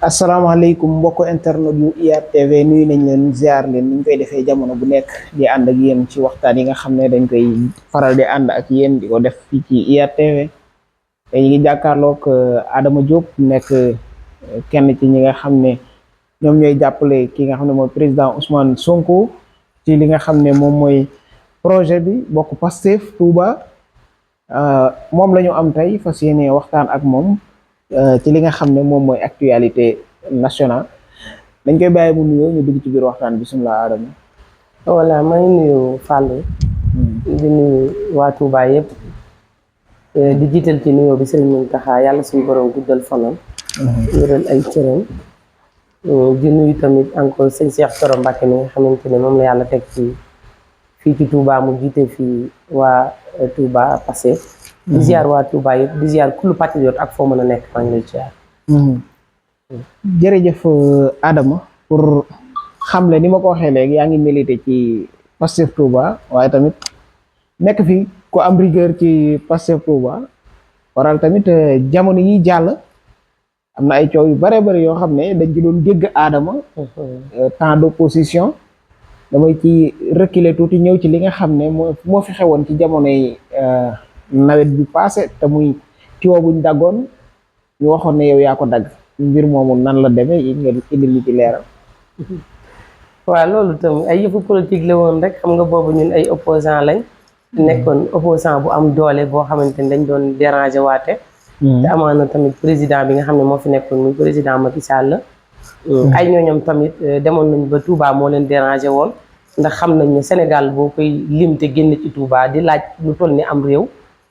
asalaamaaleykum mbokk internet yu IYAT TV nuyu nañ leen ziar leen ni ñu koy defee jamono bu nekk di ànd ak yéen ci waxtaan yi nga xam ne dañ koy faral di ànd ak yéen di ko def fii ci IYAT TV te ñu ngi jàkkaarloog Adama Diop nekk kenn ci ñi nga xam ne ñoom ñooy jàppale ki nga xam ne mooy président Ousmane Sonko ci li nga xam ne moom mooy projet bi bokk Pastef Touba moom la ñu am tey fas yéene waxtaan ak moom. Ci li nga xam ne moom mooy actualité nationale dañ koy bàyyi mu nuyoo ñu dugg ci biir waxtaan bisimilah Adama. voilà may nuyu Fallou di nuyu waa Touba yëpp di jiital ci nuyoo bi Serigne Mountakha yàlla suñu borom guddal fanam wéral ay cëram di nuyu tamit encore sëñ Cheikh Thioro Mbacké mi nga xamante ne moom la yàlla teg ci fii ci Touba mu jiite fii waa Touba Pastef di ziar waa Touba yëpp di ziar kullu patriote ak foo mën a nekk maa ngi lay ziar. jërëjëf Adama pour xamle ni ma ko waxee léegi yaa ngi milité ci Pastef Touba waaye tamit nekk fi ku am rigueur ci Pastef Touba waral tamit jamono yi jàll am na ay coow yu bare bari yoo xam ne dañ ci doon dégg Adama temps d'opposition damay ci reculer tuuti ñëw ci li nga xam ne moo fi xewoon ci jamonoy nawet bi passé te muy tiwo buñ daggoon ñu waxoon ne yow yaa ko dagg mbir moomu nan la demee yi nga indil ñu ci leeral. waaw loolu tam ay yëfu politique la woon rek xam nga boobu ñun ay opposant lañ nekkoon opposant bu am doole boo xamante ni dañ doon déranger waate te amaana tamit président bi nga xam ne moo fi nekkoon muy président Macky Sall ay ñooñam tamit demoon nañ ba Touba moo leen déranger woon ndax xam nañ ne Sénégal boo koy lim te génn ci Touba di laaj lu toll ni am réew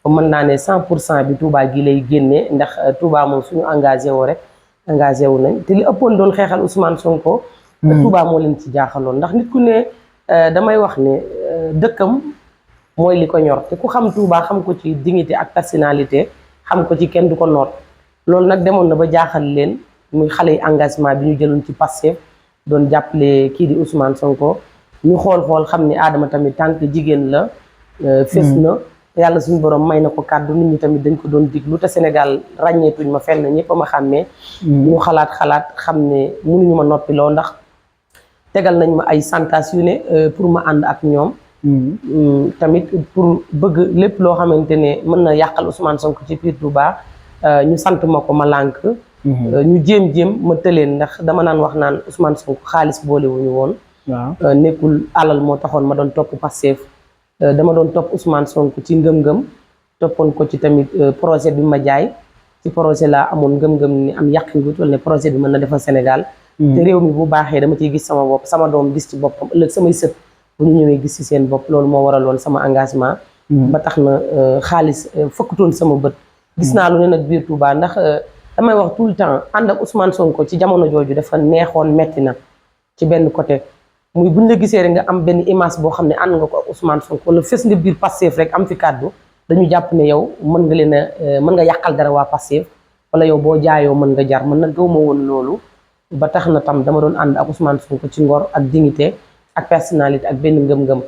mën naa ne 100% bi Touba gi lay génnee ndax Touba moom suñu engagé woo rek engagé wu nañ te li ëppoon doon xeexal Ousmane Sonko. Touba moo leen ci jaaxaloon ndax nit ku ne damay wax ne dëkkam mooy li ko ñor te ku xam Touba xam ko ci dignité ak personnalité xam ko ci kenn du ko noot loolu nag demoon na ba jaaxal leen muy xale yi engagement bi ñu jëloon ci Pastef doon jàppale kii di Ousmane Sonko ñu xool xam ni Adama tamit tànk jigéen la fes na yàlla suñu borom may na ko kàddu nit ñi tamit dañ ko doon diglu te Sénégal ràññeetuñ ma fenn ñëpp a ma xàmmee ñu xalaat xam ne mënuñu ma noppiloo ndax tegal nañ ma ay santas yu ne pour ma ànd ak ñoom tamit pour bëgg lépp loo xamante ne mën na yàqal Ousmane Sonko ci biir Touba ñu sant ma ko ma lànk ñu jéem ma tëleen ndax dama naan wax naan Ousmane Sonko xaalis boolewuñu woon nekkul alal moo taxoon ma doon topp Pastef dama doon topp Ousmane Sonko ci ngëm-ngëm toppoon ko ci tamit projet bi ma jaay ci projet laa amoon ngëm-ngëm ni am yàqin gu toll ne projet bi mën na defal Sénégal te réew mi bu baaxee dama ciy gis sama bopp sama doom gis ci boppam ëllëg samay sët bu ñu ñëwee gis ci seen bopp loolu moo waraloon sama engagement ba tax na xaalis fëkkutoon sama bët gis naa lu ne nag biir Touba ndax damay wax tout le temps ànd ak Ousmane Sonko ci jamono jooju dafa neexoon metti na ci benn côté muy buñ la gisee rek nga am benn image boo xam ne ànd nga ko ak Ousmane Sonko wala fës nga biir Pastef rek am fi kàddu dañu jàpp ne yow mën nga leen a mën nga yàqal dara waa Pastef wala yow boo jaayoo mën nga jar mën na gëw ma woon loolu ba tax na tam dama doon ànd ak Ousmane Sonko ci ngor ak dignité ak personnalité ak benn ngëm-ngëm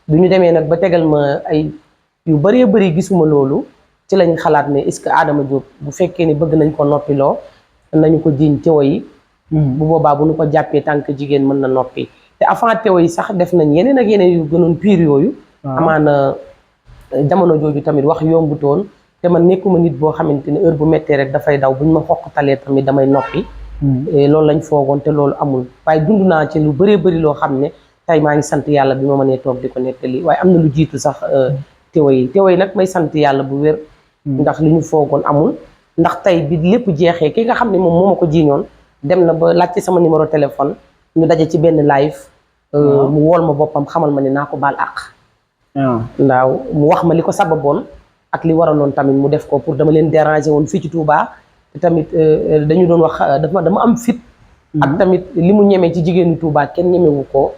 du ñu demee nag ba tegal ma ay yu bëree bëri gisuma loolu ci lañ xalaat ne est-ce que Adama Diop bu fekkee ni bëgg nañ ko noppiloo nañu ko jiiñ teewa yi bu boobaa bu ñu ko jàppee tànk jigéen mën na noppi te avant teewa yi sax def nañ yeneen ak yeneen yu gënoon pire yooyu amaana jamono jooju tamit wax yombutoon te man nekkuma nit boo xamante ne heure bu méttee rek dafay daw buñ ma xoqtalee tamit damay noppi loolu lañ foogoon te loolu amul waaye dund naa ci lu bëree bëri loo xam ne tey maa ngi sant yàlla bi ma mënee toog di ko nettali waaye am na lu jiitu sax teewa yi nag may sant yàlla bu wér ndax li ñu foogoon amul ndax tey bi lépp jeexee ki nga xam ne moom moo ma ko jiiñoon dem na ba laajte sama numéro téléphone ñu daje ci benn live mu wool ma boppam xamal ma ne naa ko baal àq ndaaw mu wax ma li ko sababoon ak li waraloon tamit mu def ko pour dama leen déranger woon fii ci Touba te tamit dañu doon wax dama am fit ak tamit li mu ñemee ci jigéenu Touba kenn ñemewu ko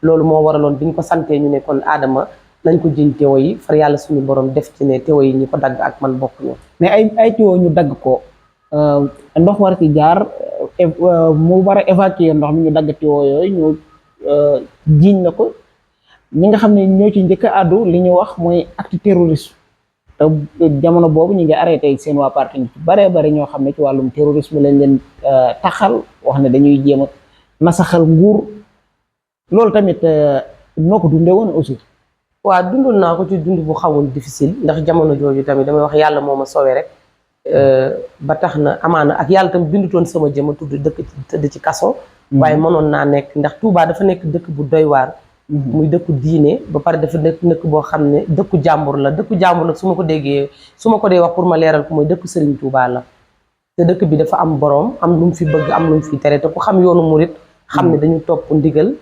loolu moo waraloon bi ñu ko santee ñu ne kon Adama nañ ko jiñ teewa yi far yàlla suñu borom def ci ne teewa yi ñu ko dagg ak man bokk ñu mais ay teewa ñu dagg ko ndox war ci jaar mu war a évacuer ndox mi ñu dagg teewa yooyu ñu jiiñ na ko ñi nga xam ne ñoo ci njëkk a àddu li ñu wax mooy acte terroriste te jamono boobu ñu ngi arrêté seen waa parti ñu ci baree bari ñoo xam ne ci wàllum terrorisme lañ leen taxal wax ne dañuy jéem a nasaxal nguur loolu tamit noo ko dundee woon aussi. waaw dundul naa ko ci dund bu xawoon difficile ndax jamono jooju tamit damay wax yàlla moo ma sowe rek ba tax na amaana ak yàlla tamit bindutoon sama jëma tudd dëkk tëdd ci kaso. waaye mënoon naa nekk ndax Touba dafa nekk dëkk bu doy waar. muy dëkku diine ba pare dafa nekk dëkk boo xam ne dëkku jàmbur la dëkku jàmbur nag su ma ko déggee su ma ko dee wax pour ma leeral ko mooy dëkku Serigne Touba la. te dëkk bi dafa am borom am lu mu fi bëgg am lu mu fi tere te ku xam yoonu murit xam ne dañu topp ndigal.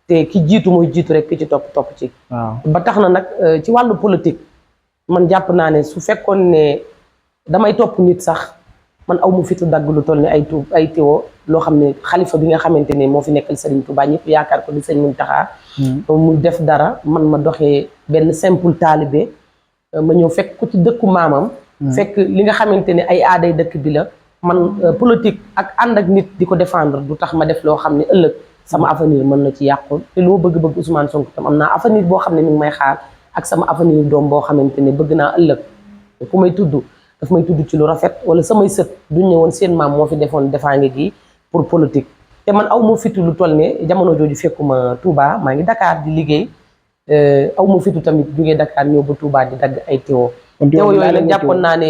te ki jiitu mooy jiitu rek ki ci topp ci. ba tax na nag ci wàllu politique man jàpp naa ne su fekkoon ne damay topp nit sax man aw mu fitu dagg lu toll ne ay tiwo loo xam ne xalifa bi nga xamante ne moo fi nekkal Serigne Touba ñëpp yaakaar ko di Serigne Mountakha mu def dara man ma doxee benn simple taalibe ma ñëw fekk ko ci dëkku maamam. fekk li nga xamante ne ay aaday dëkk bi la man politique ak ànd ak nit di ko défendre du tax ma def loo xam ne ëllëg. sama avenir mën na ci yàqu te lu ma bëgg-bëgg Ousmane Sonko tam am naa avenir boo xam ne mi ngi may xaar ak sama avenir doom boo xamante ne bëgg naa ëllëg ku may tudd daf may tudd ci lu rafet wala samay sët duñ ne woon seen maam moo fi defoon defaange gi pour politique te man aw ma fitu lu toll ne jamono jooju fekkuma Touba maa ngi Dakar di liggéey aw ma fitu tamit jógee Dakar ñëw ba Touba di dagg ay tewo yooyu nag jàppoon naa ne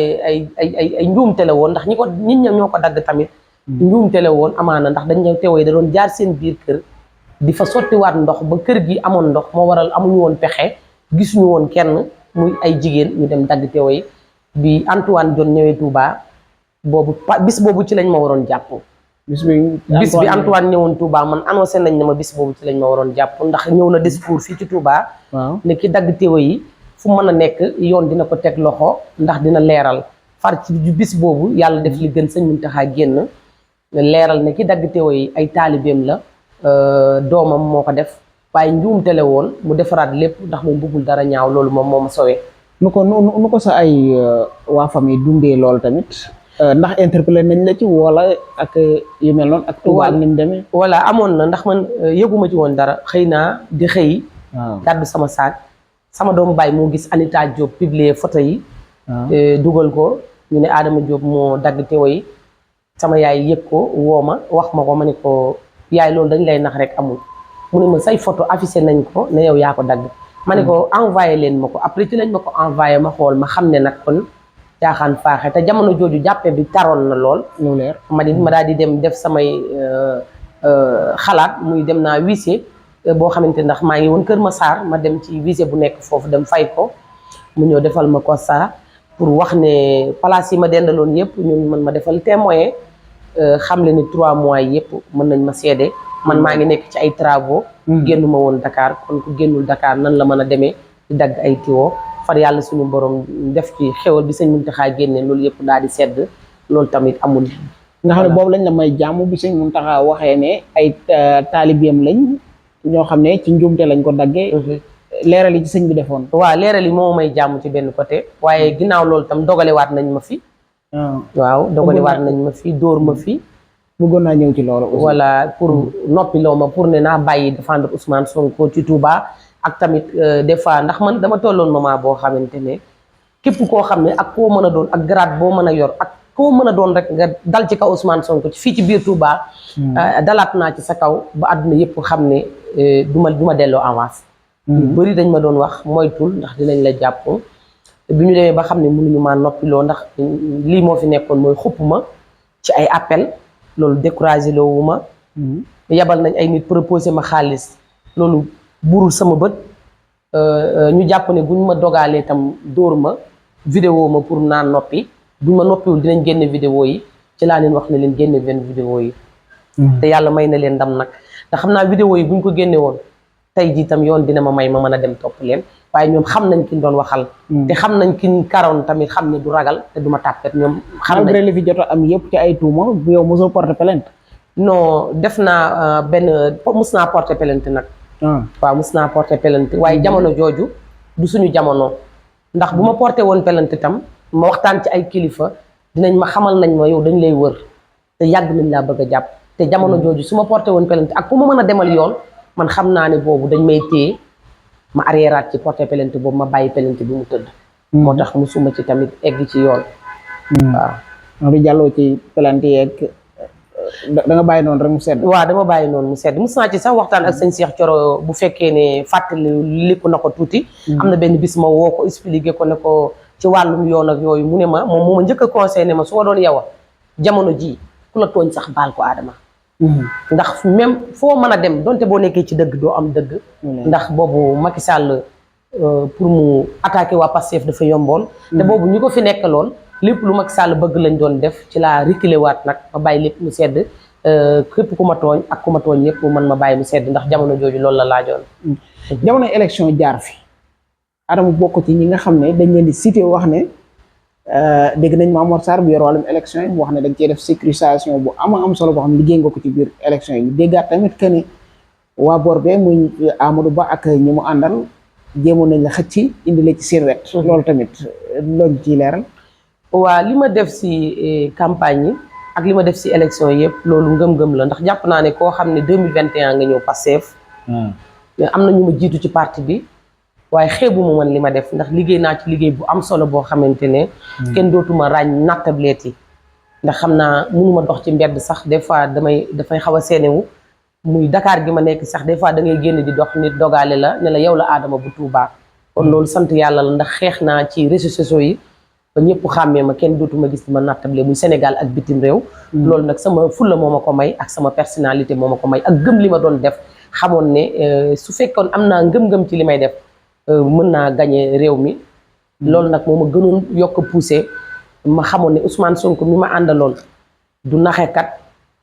ay njuumte la woon ndax nit ña ñoo ko dagg tamit njuumte la woon amaana ndax dañ ñëw teewo yi da doon jaar seen biir kër di fa sottiwaat ndox ba kër gi amoon ndox moo waral amuñu woon pexe gisuñu woon kenn muy ay jigéen ñu dem dagg teewo yi bi Antoine Diome ñëwee Touba boobu bis boobu ci lañ ma waroon jàpp bis bi Antoine ñëwoon Touba man annoncé nañ ne ma bis boobu ci lañ ma waroon jàpp ndax ñëw na discours fii ci Touba ne ki dagg teewo yi fu mën a nekk yoon dina ko teg loxo ndax dina leeral far ci bis boobu yàlla def li gën Sëñ Mountakha génn leeral ne ki dagg teewo yi ay taalibeem la doomam moo ko def waaye njuumte la woon mu defaraat lépp ndax moom bëggul dara ñaaw loolu moom moo ma sowee nu ko sa ay waa famille dundee loolu tamit ndax interpellé nañ la ci wala ak yu mel noonu ak Touba ni mu demee voilà amoon na ndax man yëguma ci woon dara xëy naa di xëy gàddu sama saak sama doomu baay moo gis Anita Diop publier photo yi dugal ko ñu ne Adama Diop moo dagg teewo yi sama yaay yëg ko woo ma wax ma ko ma ne ko yaay loolu dañ lay nax rek amul mu ne ma say photo affiché nañ ko ne yow yaa ko dagg ma ne ko envoyé leen ma ko après ci lañ ma ko envoyé ma xool ma xam ne nag kon caaxaan faaxe te jamono jooju jàppe bi taroon na lool lu leer ma daal di dem def samay xalaat muy dem naa huissier boo xamante ndax maa ngi woon Kër Massar ma dem ci huissier bu nekk foofu dem fay ko mu ñëw defal ma constat pour wax ne place yi ma dendaloon yëpp ñun mën ma defal témoin xam le ni 3 mois yëpp mën nañ ma seede man maa ngi nekk ci ay travaux génnu ma woon Dakar kon ku génnul Dakar nan la mën a demee di dagg ay tiwo far yàlla suñu borom def ci xewal bi Sëñ Mountakha génne loolu yëpp daal di sedd loolu tamit amul nga xam ne boobu lañ la may jàmm bi Sëñ Mountakha waxee ne ay taalibeem lañ ñoo xam ne ci njuumte lañ ko daggee leeral yi ci sëñ bi defoon waaw leeral yi moo may jàmm ci benn côté waaye ginnaaw loolu tam dogalewaat nañ ma fi waaw dogalewaat nañ ma fi dóor ma fi bëggoon naa ñëw ci loolu aussi voilà pour noppiloo ma pour ne naa bàyyi défendre Ousmane Sonko ci Touba ak tamit des fois ndax man dama tolloon moment boo xamante ne képp koo xam ne ak koo mën a doon ak grade boo mën a yor ak koo mën a doon rek nga dal ci kaw Ousmane Sonko fii ci biir Touba dalaat naa ci sa kaw ba àdduna yëpp xam ne du ma delloo avance bëri dañ ma doon wax moytul ndax dinañ la jàpp bi ñu demee ba xam ne mënuñu maa noppiloo ndax lii moo fi nekkoon mooy xupp ma ci ay appel loolu découragé loowu ma yabal nañ ay nit proposé ma xaalis loolu burul sama bët ñu jàpp ne buñ ma dogaalee tam dóor ma vidéo ma pour naan noppi buñ ma noppiwul dinañ génne vidéo yi ci laa leen wax ne leen génne benn vidéo yi te yàlla may na leen ndam nag ndax xam naa vidéo yi buñ ko génne woon tey jii tam yoon dina ma may ma mën a dem topp leen waaye ñoom xam nañ ki ñu doon waxal te xam nañ ki ñu karoon tamit xam ne du ragal te du ma tàppet ñoom xam nañ li fi jot am yëpp ci ay tuuma bu yow mosoo porter plainte non def naa mus naa porter plainte nag waaw mus naa porter plainte waaye jamono jooju du suñu jamono ndax bu ma porté woon plainte tam ma waxtaan ci ay kilifa dinañ ma xamal nañ ma yow dañ lay wër te yàgg nañ laa bëgg a jàpp te jamono jooju su ma porté woon plainte ak fu ma mën a demal yoon man xam naa ne boobu dañ may téye ma arriéraat ci porté plainte boobu ma bàyyi plainte bi mu tëdd moo tax musuma ci tamit egg ci yoon. waaw. du jàlloo ci plainte yeeg da nga bàyyi noonu rek mu sedd. waaw dama bàyyi noonu mu sedd mus naa ci sax waxtaan ak sëñ Cheikh Thioro bu fekkee ne fàttali lépp na ko tuuti. am na benn bis ma woo ko expliqué ko ne ko ci wàllum yoon ak yooyu mu ne ma moom moo ma njëkk a conseillé ne ma su ma doon yow jamono ji ku la tooñ sax baal ko Adama. ndax même foo mën a dem donte boo nekkee ci dëgg doo am dëgg. ndax boobu Macky Sall pour mu attaqué waa Pastef dafa yomboon. te boobu ñi ko fi nekkaloon lépp lu Macky Sall bëgg lañ doon def ci laa reculé waat nag ma bàyyi lépp mu sedd képp ku ma tooñ ak ku ma tooñ ñëpp man ma bàyyi mu sedd ndax jamono jooju loolu la laajoon. jamono élection jaar fi Adama bokk ci ñi nga xam ne dañ leen di cité wax ne dégg nañ Mamour Sarr bu yor wàllum élection yi mu wax ne dañ cee def sécurisation bu am solo boo xam ne liggéey nga ko ci biir élection yi déggaat tamit que ne waa boor bee muy Amadou Ba ak ñi mu àndal jéemoon nañ la xëcc indi la ci seen wet. loolu tamit loolu ciy leeral. waa li ma def si campagne yi ak li ma def si élection yëpp loolu ngëm-ngëm la ndax jàpp naa ne koo xam ne 2021 nga ñëw Pastef. am na ñu ma jiitu ci parti bi. waaye xeebu ma man li ma def ndax liggéey naa ci liggéey bu am solo boo xamante ne kenn dootuma ràññ nattableet yi ndax xam naa mënuma dox ci mbedd sax des fois dafay xaw a seenewu muy Dakar gi ma nekk sax des fois da ngay génn di dox nit dogaale la ne la yow la Adama bu Touba. kon loolu sant yàlla la ndax xeex naa ci réseaux sociaux yi ba ñëpp xàmmee ma kenn dootuma gis di ma nattable muy Sénégal ak bitim réew. loolu nag sama fulla moo ma ko may ak sama personnalité moo ma ko may ak gëm li ma doon def xamoon ne su fekkoon am naa ngëm-ngëm ci li may def mën naa gagné réew mi. loolu nag moo ma gënoon yokk poussé ma xamoon ne Ousmane Sonko mi ma àndaloon du naxekat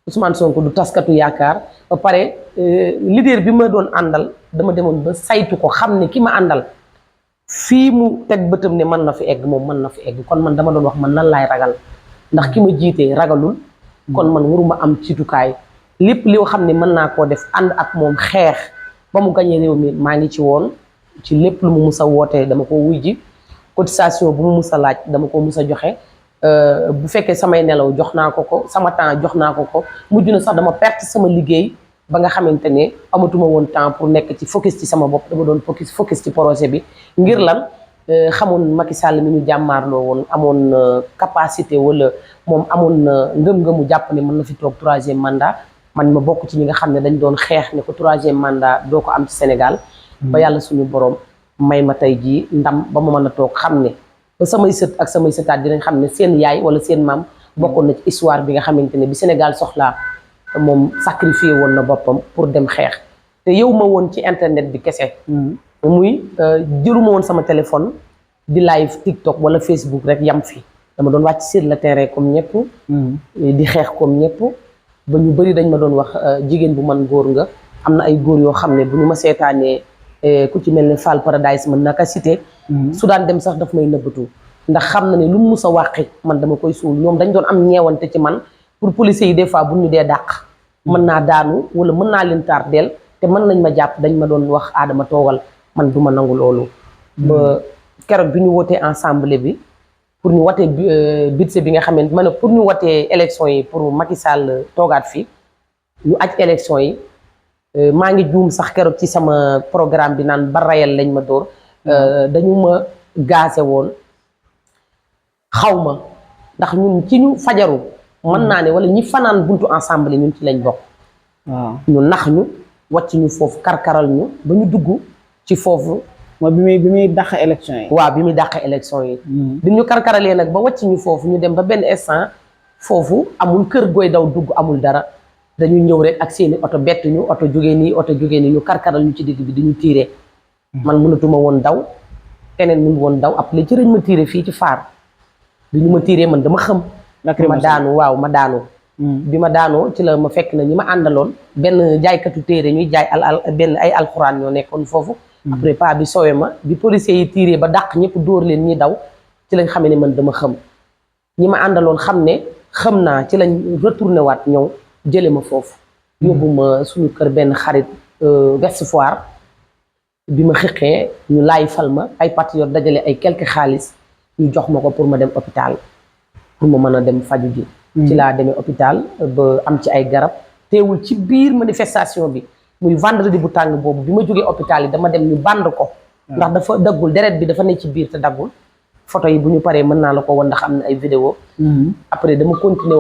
Ousmane Sonko du taskatu yaakaar ba pare leader bi ma doon àndal dama demoon ba saytu ko xam ne ki ma àndal fii mu teg bëtam ne mën na fi egg moom mën na fi egg kon man dama doon wax man lan laay ragal ndax ki ma jiitee ragalul kon man waruma am ciitukaay lépp li xam ne mën naa koo def ànd ak moom xeex ba mu gagné réew mi maa ngi ci woon ci lépp lu mu mus a wootee dama ko wuy ji cotisation bu mu mus a laaj dama ko mus a joxe bu fekkee samay nelaw jox naa ko sama temps jox naa ko mujj na sax dama perte sama liggéey ba nga xamante ne amatuma woon temps pour nekk ci focus ci sama bopp dama doon focus ci projet bi ngir lan xamoon Macky Sall mi ñu jàmmaarloo woon amoon capacité wala moom amoon na ngëm-ngëmu jàpp ne mën na fi toog 3e mandat man ma bokk ci ñi nga xam ne dañ doon xeex ne ko 3e mandat doo ko am ci Sénégal ba yàlla suñu borom may ma tey jii ndam ba ma mën a toog xam ne ba samay sët ak samay sëtaat dinañ xam ne seen yaay wala seen maam bokkoon na ci histoire bi nga xamante ne bi Sénégal soxlaa moom sacrifié woon na boppam pour dem xeex te yow ma woon ci internet bi kese muy jëluma woon sama téléphone di live TikTok wala Facebook rek yam fi dama doon wàcc sur le terrain comme ñëpp di xeex comme ñëpp ba ñu bëri dañ ma doon wax jigéen bu man góor nga am na ay góor yoo xam ne bu ñu ma seetaanee ku ci mel ne Fall Paradise mën na ka cité su daan dem sax daf may nëbbatu ndax xam na ne lu mu mus a wàqi man dama koy suul ñoom dañ doon am ñeewante ci man pour policiers yi des fois bu ñu dee dàq mën naa daanu wala mën naa leen tardeel te mën nañ ma jàpp dañ ma doon wax Adama toogal man du ma nangu loolu ba keroog bi ñu wootee ensemble bi pour ñu watee budget bi nga xamante ma ne pour ñu watee élection yi pour Macky Sall toogaat fi ñu aj élection yi maa ngi juum sax keroog ci sama programme bi naan ba rayal lañ ma dóor dañu ma gaase woon xaw ma ndax ñun ci ñu fajaru mën naa ne wala ñi fanaan buntu ensemble ñun ci lañ bokk waaw ñu nax ñu wàcc ñu foofu karkaral ñu ba ñu dugg ci foofu mooy bi muy dàq élection yi waaw bi muy dàq élection yi bi ñu karkaralee nag ba wàcc ñu foofu ñu dem ba benn instant foofu amul kër gooy daw dugg amul dara dañu ñëw rek ak seeni oto bett ñu oto jógee nii ñu karkaral ñu ci digg bi di ñu tiire man mënatuma woon daw keneen mënu woon daw après ci lañ ma tiire fii ci faar bi ñu ma tiiree man dama xam ma daanu waaw ma daanu bi ma daanoo ci la ma fekk na ñi ma àndaloon benn jaaykatu téere ñuy jaay benn ay alxuraan ñoo nekkoon foofu après pas bi sowe ma bi policiers yi tiiree ba dàq ñëpp dóor leen ñi daw ci lañ xamee ne man dama xam ñi ma àndaloon xam ne xam naa ci lañ retourné waat ñëw jële ma foofu yóbbu ma suñu kër benn xarit West Foire bi ma xiqee ñu laay fal ma ay patriote dajale ay quelque xaalis ñu jox ma ko pour ma dem hôpital pour ma mën a dem faju ji ci laa demee hôpital ba am ci ay garab teewul ci biir manifestation bi muy vendredi bu tàng boobu bi ma jógee hôpital yi dama dem ñu band ko ndax dafa daggul deret bi dafa ne ci biir te daggul photo yi bu ñu paree mën naa la ko wan ndax am na ay vidéo après dama continuer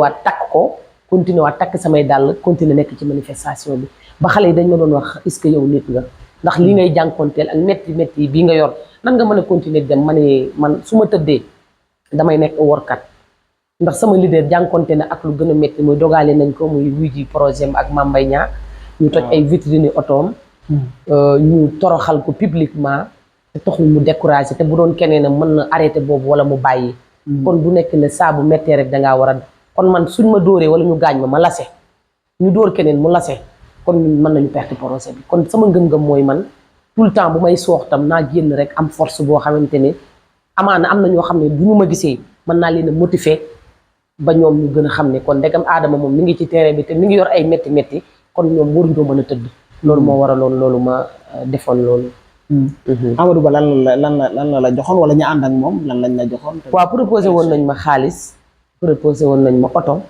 waat takk samay dàll continuer nekk ci manifestation bi ba xale yi dañ ma doon wax est-ce que yow nit nga ndax li ngay jànkonteel ak métti yi bii nga yor nan nga mën a continuer dem ma ne man su ma tëddee damay nekk workat ndax sama leader jànkonte na ak lu gën a métti muy dogaale nañ ko muy wuy ji projet ak Mame Mbaye Niang ñu toj ay vitrine otoom ñu toroxal ko publiquement te taxul mu découragé te bu doon keneen a mën na arrêté boobu wala mu bàyyi kon bu nekk ne saa bu méttee rek dangaa war a kon man suñ ma dóoree wala ñu gaañ ma lase ñu dóor keneen mu lase kon ñun mën nañu perte projet bi kon sama ngëm-ngëm mooy man tout le temps bu may soox tam naa génn rek am force boo xamante ne amaana am na ñoo xam ne bu ñu ma gisee mën naa leen a motiver ba ñoom ñu gën a xam ne kon ndegam Adama moom mi ngi ci terrain bi te mi ngi yor ay métti kon ñoom waruñoo mën a tëdd loolu moo waraloon loolu ma defoon loolu Amadou Ba lan la joxoon wala ñu ànd ak moom lan lañ la joxoon waaw proposé woon nañ ma xaalis proposé woon nañ ma oto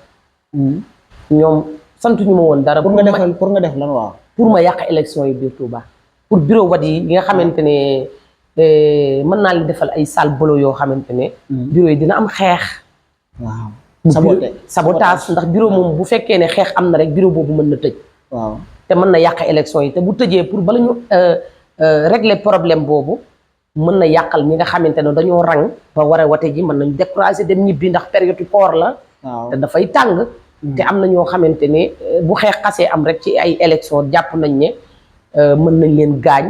ñoom santuñu ma woon dara pour nga def lan waaw pour ma yàq élection yi biir Touba pour bureau wat yi nga xamante ne mën naa li defal ay salle bolo yoo xamante ne bureau yi dina am xeex waaw sabotage ndax bureau moom bu fekkee ne xeex am na rek bureau boobu mën na tëj waaw te mën na yàq élection yi te bu tëjee pour bala ñu régler problème boobu mën na yàqal ñi nga xamante ne dañoo rang ba war a wate ji mën nañu décourager dem ñibbi ndax période koor la te dafay tàng te am na ñoo xamante ne bu xeex xasee am rek ci ay élection jàpp nañ ne mën nañ leen gaañ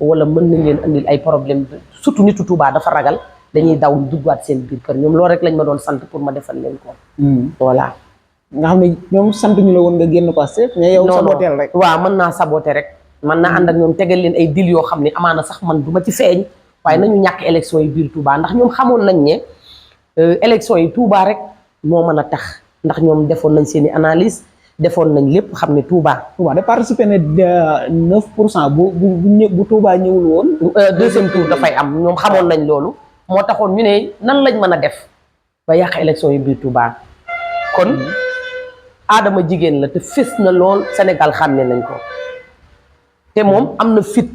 wala mën nañ leen andil ay problème surtout nitu Touba dafa ragal dañuy daw duggaat seen biir kër ñoom loolu rek lañ ma doon sant pour ma defal leen ko voilà nga xam ne ñoom sant ñu la woon nga génn Pastef mais yow saboteel rek waaw mën naa saboter rek mën naa ànd ak ñoom tegal leen ay dil yoo xam ne amaana sax man du ma ci feeñ waaye nañu ñàkk élection yi biir Touba ndax ñoom xamoon nañ ne élection yi Touba rek moo mën a tax ndax ñoom defoon nañ seen i analyse defoon nañ lépp xam ne Touba de participer ne 9% bu Touba ñëwul woon deuxième tour dafay am ñoom xamoon nañ loolu moo taxoon ñu ne nan lañ mën a def ba yàq élection yi biir Touba kon Adama jigéen la te fés na lool Sénégal xàmme nañ ko te moom am na fit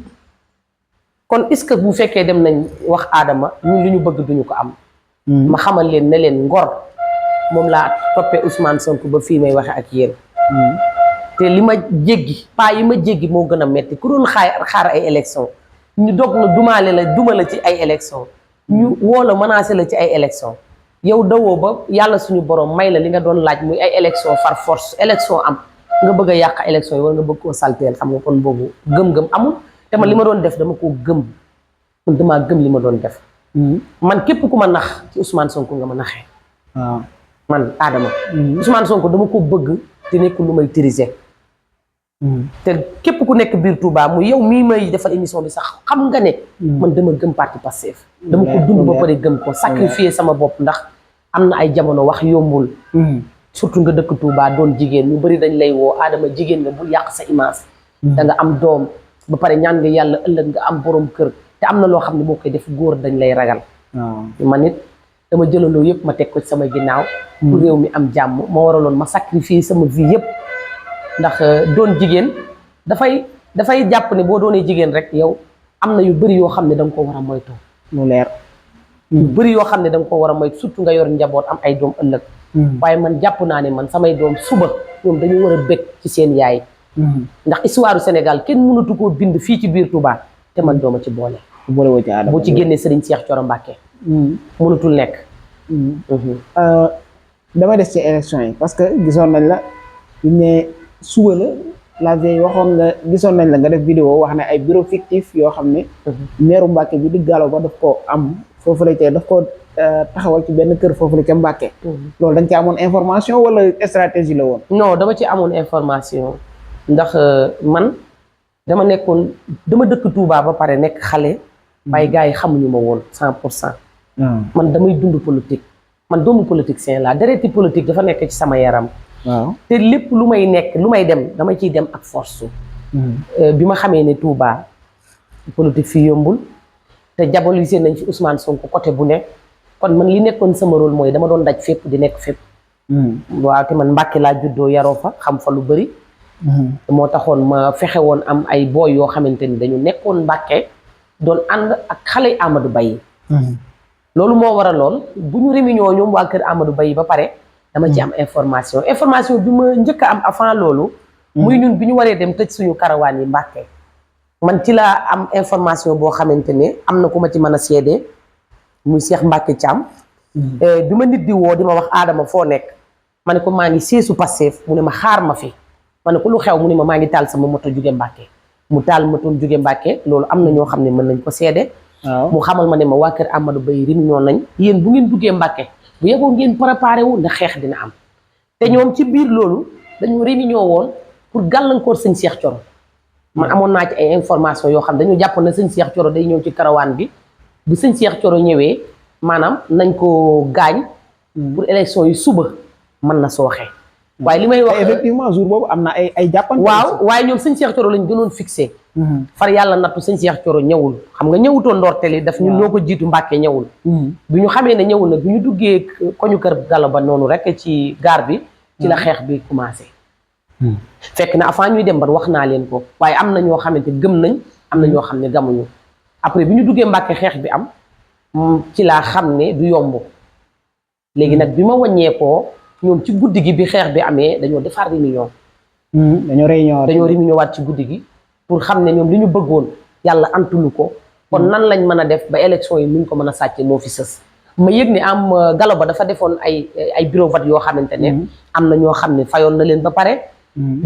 kon est-ce que bu fekkee dem nañ wax Adama ñun li ñu bëgg duñu ko am ma xamal leen ne leen ngor moom laa toppee Ousmane Sonko ba fii may waxe ak yéen te li ma jéggi pas yi ma jéggi moo gën a metti ku doon xaar ay élection ñu dog na duma la ci ay élection ñu woo la menacé la ci ay élection yow dawoo ba yàlla suñu borom may la li nga doon laaj muy ay élection far force élection am nga bëgg a yàq élection yi wala nga bëgg koo salteel xam nga kon boobu gëm-gëm amul te man li ma doon def dama koo gëm man damaa gëm li ma doon def man képp ku ma nax ci Ousmane Sonko nga ma naxee waaw man Adama Ousmane Sonko dama ko bëgg te nekk lu may tiriser te képp ku nekk biir Touba mu yow mii may defal émission bi sax xam nga ne man dama gëm parti Pastef dama ko dund ba pare gëm ko sacrifier sama bopp ndax am na ay jamono wax yombul surtout nga dëkk Touba doon jigéen ñu bari dañ lay woo Adama jigéen nga bul yàq sa image da nga am doom ba pare ñaan nga yàlla ëllëg nga am borom kër te am na loo xam ne boo koy def góor dañ lay ragal man it dama jëlaloo yëpp ma teg ko ci sama ginnaaw pour réew mi am jàmm ma waraloon ma sacrifier sama vie yëpp ndax doon jigéen dafay jàpp ne boo doonee jigéen rek yow am na yu bëri yoo xam ne da nga ko war a moytu mu leer yu bëri yoo xam ne da nga ko war a moytu surtout nga yor njaboot am ay doom ëllëg waaye man jàpp naa ne man samay doom suba ñoom dañu war a bëgg ci seen yaay ndax histoire du Sénégal kenn mënatu koo bind fii ci biir Touba te man dooma ci boole woo ci Adama boo ci génnee Serigne Cheikh Thioro Mbacké mënatul nekk dama des ci élection yi parce que gisoon nañ la ne suba la veille waxoon nga gisoon nañ la nga def vidéo wax ne ay bureau fictif yoo xam ne meeru Mbacké bi di Gallo Ba daf ko am foofu la ca daf ko taxawal ci benn kër foofu la ca Mbacké loolu dañ ci amoon information wala stratégie la woon non dama ci amoon information ndax man dama dëkk Touba ba pare nekk xale waaye gars yi xamuñu ma woon 100% man damay dund politique man doomu politicien laa dereti politique dafa nekk ci sama yaram waaw te lépp lu may nekk lu may dem dama ciy dem ak force bi ma xamee ne Touba politique fi yombul te diaboliser nañ fi Ousmane Sonko côté bu ne kon man li nekkoon sama rôle mooy dama doon daj fépp di nekk fépp waaw te man Mbacké laa juddoo yaroo fa xam fa lu bëri moo taxoon ma fexe woon am ay booy yoo xamante ni dañu nekkoon Mbacké doon ànd ak xale Amadou Ba yi loolu moo waraloon bu ñu réunion ñoom waa kër Amadou Ba yi ba pare dama ci am information bi ma njëkk a am avant loolu muy ñun bi ñu waree dem tëj suñu karawaan yi Mbàkke man ci laa am information boo xamante ne am na ku ma ci mën a seede muy Cheikh Mbacke Thiam bi ma nit di woo di ma wax Adama foo nekk ma ne ko maa ngi seesu Pastef mu ne ma xaar ma fi ma ne ko lu xew mu ne ma maa ngi taal sama moto jóge Mbàkke mu taal moto jóge Mbàkke loolu am na ñoo xam ne mën nañ ko seede mu xamal ma ne ma waa kër Amadou Ba yi réunion nañ yéen bu ngeen duggee Mbàkke bu yeboo ngeen préparé wu ndax xeex dina am te ñoom ci biir loolu dañu réunion woon pour gàllankoor sëñ Cheikh Thioro man amoon naa ci ay information yoo xam dañu jàpp na sëñ Cheikh Thioro day ñëw ci karawaan bi bu sëñ Cheikh Thioro ñëwee maanaam nañ ko gaañ pour élection yi suba mën na sooxee waaye li may wax effectivement jour boobu am na ay jàppante waaw waaye ñoom sëñ Cheikh Thioro lañ gënoon fixé far yàlla nattu sëñ Cheikh Thioro ñëwul xam nga ñëwutoon ndorteel yi daf ñun ñoo ko jiitu Mbàkke ñëwul bi ñu xamee ne ñëwul nag bi ñu duggee koñu kër Gallo Ba noonu rek ci gaar bi ci la xeex bi commencé fekk na avant ñuy dem ba wax naa leen ko waaye am na ñoo xamante gëm nañ am na ñoo xam ne gamuñu après bi ñu duggee Mbàkke xeex bi am ci laa xam ne du yomb léegi nag bi ma wàññeekoo ñoom ci guddi gi bi xeex bi amee dañoo defar réunion dañoo réunion waat ci guddi gi pour xam ne ñoom li ñu bëggoon yàlla antulu ko kon nan lañ mën a def ba élection yi nuñ ko mën a sàcce moo fi sës ma yëg ne am Gallo Ba dafa defoon ay bureau vote yoo xamante ne am na ñoo xam ne fayoon na leen ba pare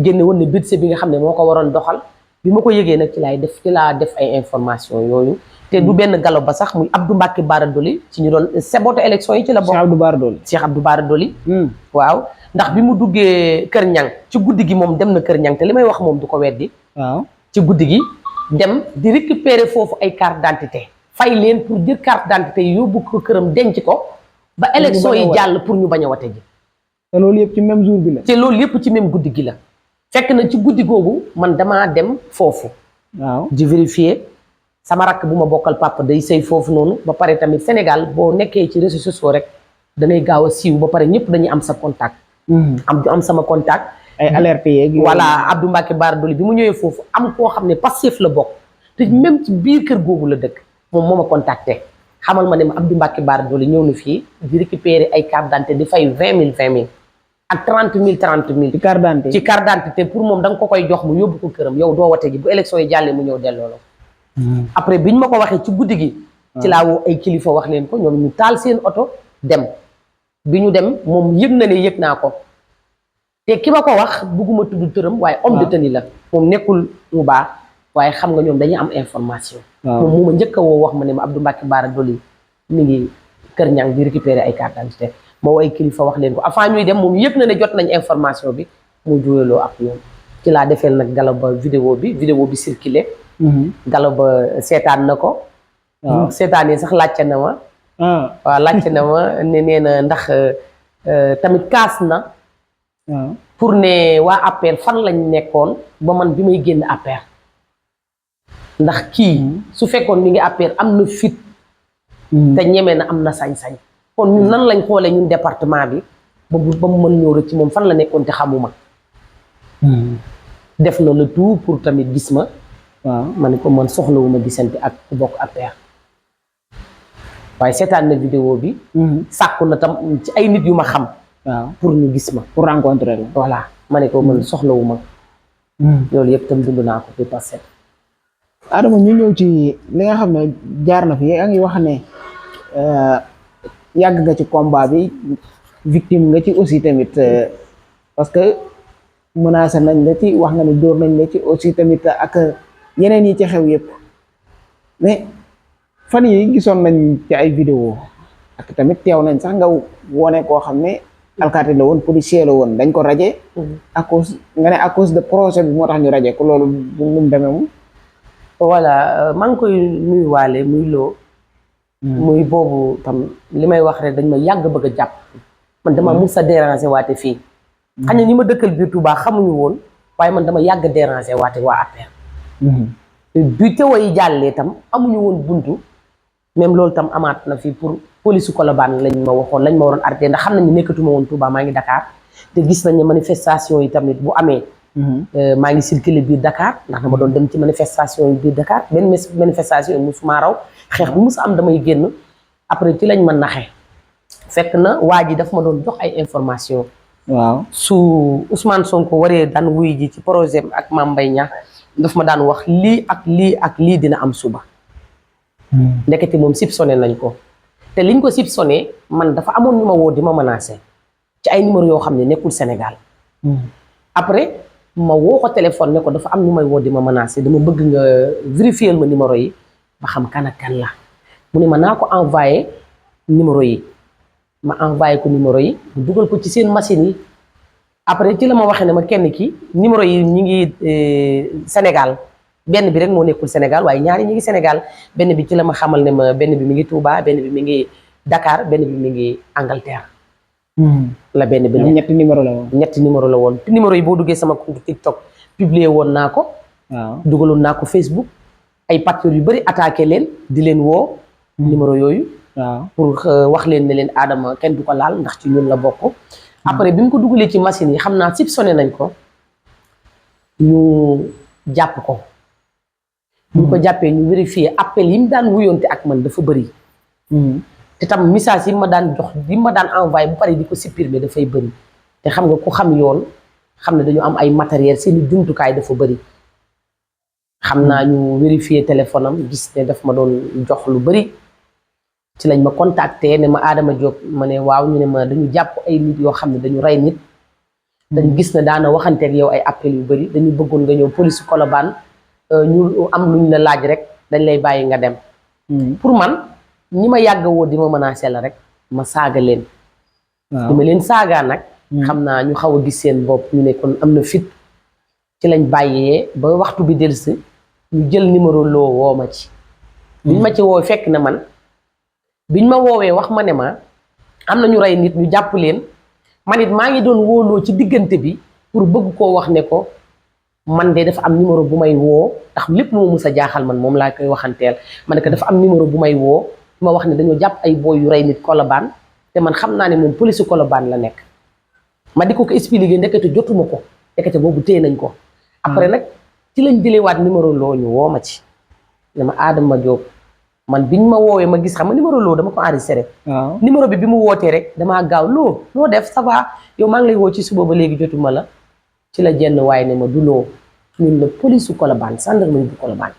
génne woon ne budget bi nga xam ne moo ko waroon doxal bi ma ko yëgee nag ci laa def ay information yooyu te du benn Gallo Ba sax muy Abdou Mbacke Bara Dolly ci ñu doon saboté élection yi ci la bokk Cheikh Abdou Bara Dolly waaw ndax bi mu duggee Kër Ñang ci guddi gi moom dem na Kër Ñang te li may wax moom du ko weddi waaw ci guddi gi dem di récupérer foofu ay carte d'identité fay leen pour jël carte d'identité yi yóbbu ko këram denc ko ba élection yi jàll pour ñu bañ a wate ji te loolu yëpp ci même jour bi la te loolu yëpp ci même guddi gi la fekk na ci guddi googu man damaa dem foofu waaw di vérifier sama rakk bu ma bokkal papa day sëy foofu noonu ba pare tamit Sénégal boo nekkee ci réseaux sociaux rek danay gaaw a siiw ba pare ñëpp dañuy am sa contact am sama contact ay alerte yeeg voilà Abdou Mbacke Bara Dolly bi mu ñëwee foofu am koo xam ne Pastef la bokk te même ci biir kër googu la dëkk moom moo ma contacté xamal ma ne ma Abdou Mbacke Bara Dolly ñëw na fii di récupérer ay carte d'identité di fay 20 000 ak 30 000 ci carte d'identité pour moom da nga ko koy jox mu yóbbu ko këram yow doo wate ji bu élection yi jàllee mu ñëw delloo la après biñ ma ko waxee ci guddi gi ci laa woo ay kilifa wax leen ko ñoom ñu taal seen oto dem bi ñu dem moom yëg na ne yëg naa ko te ki ma ko wax bugguma tudd tëram waaye homme de tenue la moom nekkul mu baax waaye xam nga ñoom dañuy am information moom mu ma njëkk a woo wax ma ne ma Abdou Mbacke Bara Dolly mi ngi Kër Ñang di récupérer ay carte d'identité moo ay kilifa wax leen ko avant ñuy dem moom yëg na ne jot nañ information bi mu juyaloo ak ñoom ci laa defeel nag Gallo Ba vidéo bi circulé Gallo Ba seetaan na ko seetaanee sax laajte na ma waaw laajte na ma ne nee na ndax tamit kaas na pour ne waa APR fan lañ nekkoon ba man bi may génn APR ndax kii su fekkoon mi ngi APR am na fit te ñeme na am na sañ-sañ kon ñun nan lañ xoolee ñun département bi ba mu mën ñëw rek ci moom fan la nekkoon te xamuma def na le tout pour tamit gis ma waaw ma ne ko man soxlawuma gisante ak ku bokk APR waaye seetaan na vidéo bi sàkku na tam ci ay nit yu ma xam waaw pour ñu gis ma pour rencontrer la voilà ma ne ko man soxlawuma loolu yëpp tam dund naa ko fi passé Adama ñu ñëw ci li nga xam ne jaar na fi yaa ngi wax ne yàgg nga ci combat bi victime nga ci aussi tamit parce que menacé nañ la ci wax nga ne dóor nañ la ci aussi tamit ak yeneen yi ci xew yëpp mais fan yi gisoon nañ ci ay vidéo ak tamit teew nañ sax nga wone koo xam ne alkaati la woon policier la woon dañ ko raje à cause nga ne à cause de projet bi moo tax ñu raje ko loolu nu mu demee moom voilà maa ngi koy nuyuwaale muy loo muy boobu tam li may wax rek dañ ma yàgg bëgg a jàpp man dama mus a déranger waate fii xam ne ñi ma dëkkal biir Touba xamuñu woon waaye man dama yàgg déranger waate waa APR bi teewa yi jàllee tam amuñu woon buntu même loolu tam amaat na fii pour police Colobane lañ ma waxoon lañ ma waroon arrêté ndax xam nañu nekkatuma woon Touba maa ngi Dakar te gis nañ ne manifestation yi tamit bu amee maa ngi circulé biir Dakar ndax dama doon dem ci manifestation yi biir Dakar benn manifestation yi musuma raw xeex bu mus am damay génn après ci lañ ma naxe fekk na waa ji daf ma doon jox ay information waaw su Ousmane Sonko waree daan wuy ji ci projet ak Mame Mbaye Niang daf ma daan wax lii ak lii ak lii dina am suba ndekete moom soupçonné nañ ko te liñ ko soupçonné man dafa amoon ñu ma woo di ma menacé ci ay numéro yoo xam ne nekkul Sénégal après ma woo ko téléphone ne ko dafa am ñu may woo di ma menacé dama bëgg nga vérifier ma numéro yi ba xam kan ak kan la mu ne ma naa ko envoyé numéro yi ma envoyé ko numéro yi mu dugal ko ci seen machine yi après ci la ma waxee ne ma kenn ki numéro yi ñi ngi Sénégal benn bi rek moo nekkul Sénégal waaye ñaari ñi ngi Sénégal benn bi ci la ma xamal ne ma benn bi mi ngi Touba benn bi mi ngi Dakar benn bi mi ngi Angleterre la benn bi ñetti numéro la woon ñetti numéro la woon te numéro yi boo duggee sama compte TikTok publier woon naa ko waaw dugaloon naa ko Facebook ay patriotes yu bëri attaqué leen di leen woo numéro yooyu waaw pour wax leen ne leen Adama kenn du ko laal ndax ci ñun la bokk après bi mu ko dugalee ci machine yi xam naa soupçonné nañ ko ñu jàpp ko bu ñu ko jàppee ñu vérifier appel yi mu daan wuyoonte ak man dafa bëri te tam message yi ma daan jox yi ma daan envoyé bu pare di ko supprimer dafay bëri te xam nga ku xam yoon xam ne dañu am ay matériel seeni jumtukaay dafa bëri xam naa ñu vérifier téléphone am gis ne daf ma doon jox lu bëri ci lañ ma contacté ne ma Adama Diop ma ne waaw ñu ne ma dañu jàpp ay nit yoo xam ne dañu rey nit dañu gis ne daana waxanteeg yow ay appel yu bëri dañu bëggoon nga ñëw police Colobane ñu am luñ la laaj rek dañ lay bàyyi nga dem pour man ñi ma yàgg woo di ma menacé la rek ma saaga leen di ma leen saagaa nag xam naa ñu xaw a gis seen bopp ñu ne kon am na fit ci lañ bàyyee ba waxtu bi dellusi ñu jël numéro loo woo ma ci biñ ma ci woo fekk na man biñ ma woowee wax ma ne ma am na ñu rey nit ñu jàpp leen man it maa ngi doon wóoloo ci diggante bi pour bëgg koo wax ne ko man de dafa am numéro bu may woo ndax lépp lu ma mus a jaaxal man moom laa koy waxanteel ma ne ko dafa am numéro bu may woo ma wax ne dañoo jàpp ay booy yu rey nit Colobane te man xam naa ne moom police Colobane la nekk ma di ko expliqué ndekete jotuma ko ndekete boobu téye nañ ko après nag ci lañ jëlewaat numéro loo ñu woo ma ci ne ma Adama Diop man biñ ma woowee ma gis xam nga numéro loo dama ko enregistré numéro bi mu wootee rek damaa gaaw loo def ça va yow maa ngi lay woo ci suba ba léegi jotuma la ci la jenn waaye ne ma du loo ñun la police su Colobane gendarmerie bu Colobane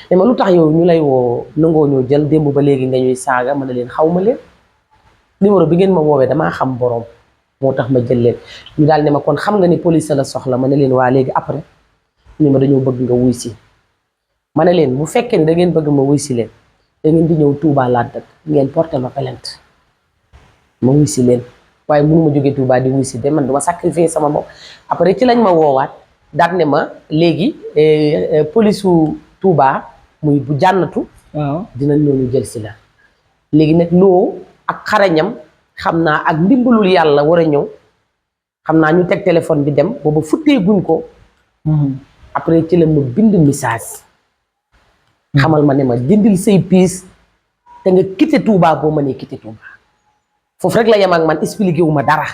ne ma lu tax yow ñu lay woo nangoo ñoo jël démb ba léegi nga ñuy saaga ma ne leen xaw ma leen numéro bi ngeen ma woowee damaa xam borom moo tax ma jël leen ñu daal ne ma kon xam nga ni police la soxla ma ne leen waa léegi après ñu ma dañoo bëgg nga wuy si ma ne leen bu fekkee ne da ngeen bëgg ma wuy si leen da ngeen di ñëw Touba laa dëkk ngeen porté ma plainte ma wuy si leen waaye mënu ma jógee Touba di wuy si de man duma sacrifier sama bopp après ci lañ ma woowaat daal ne ma léegi police su Touba muy bu jànnatu dinañ ñëw jël si la léegi nag loo ak xarañam xam naa ak ndimbalul yàlla war a ñëw xam naa ñu teg téléphone bi dem booba futtee guñ ko après ci la ma bind message xamal ma ne ma dindil say piis te nga quitté Touba boo mënee quitté Touba foofu rek la yem ak man expliqué wu ma dara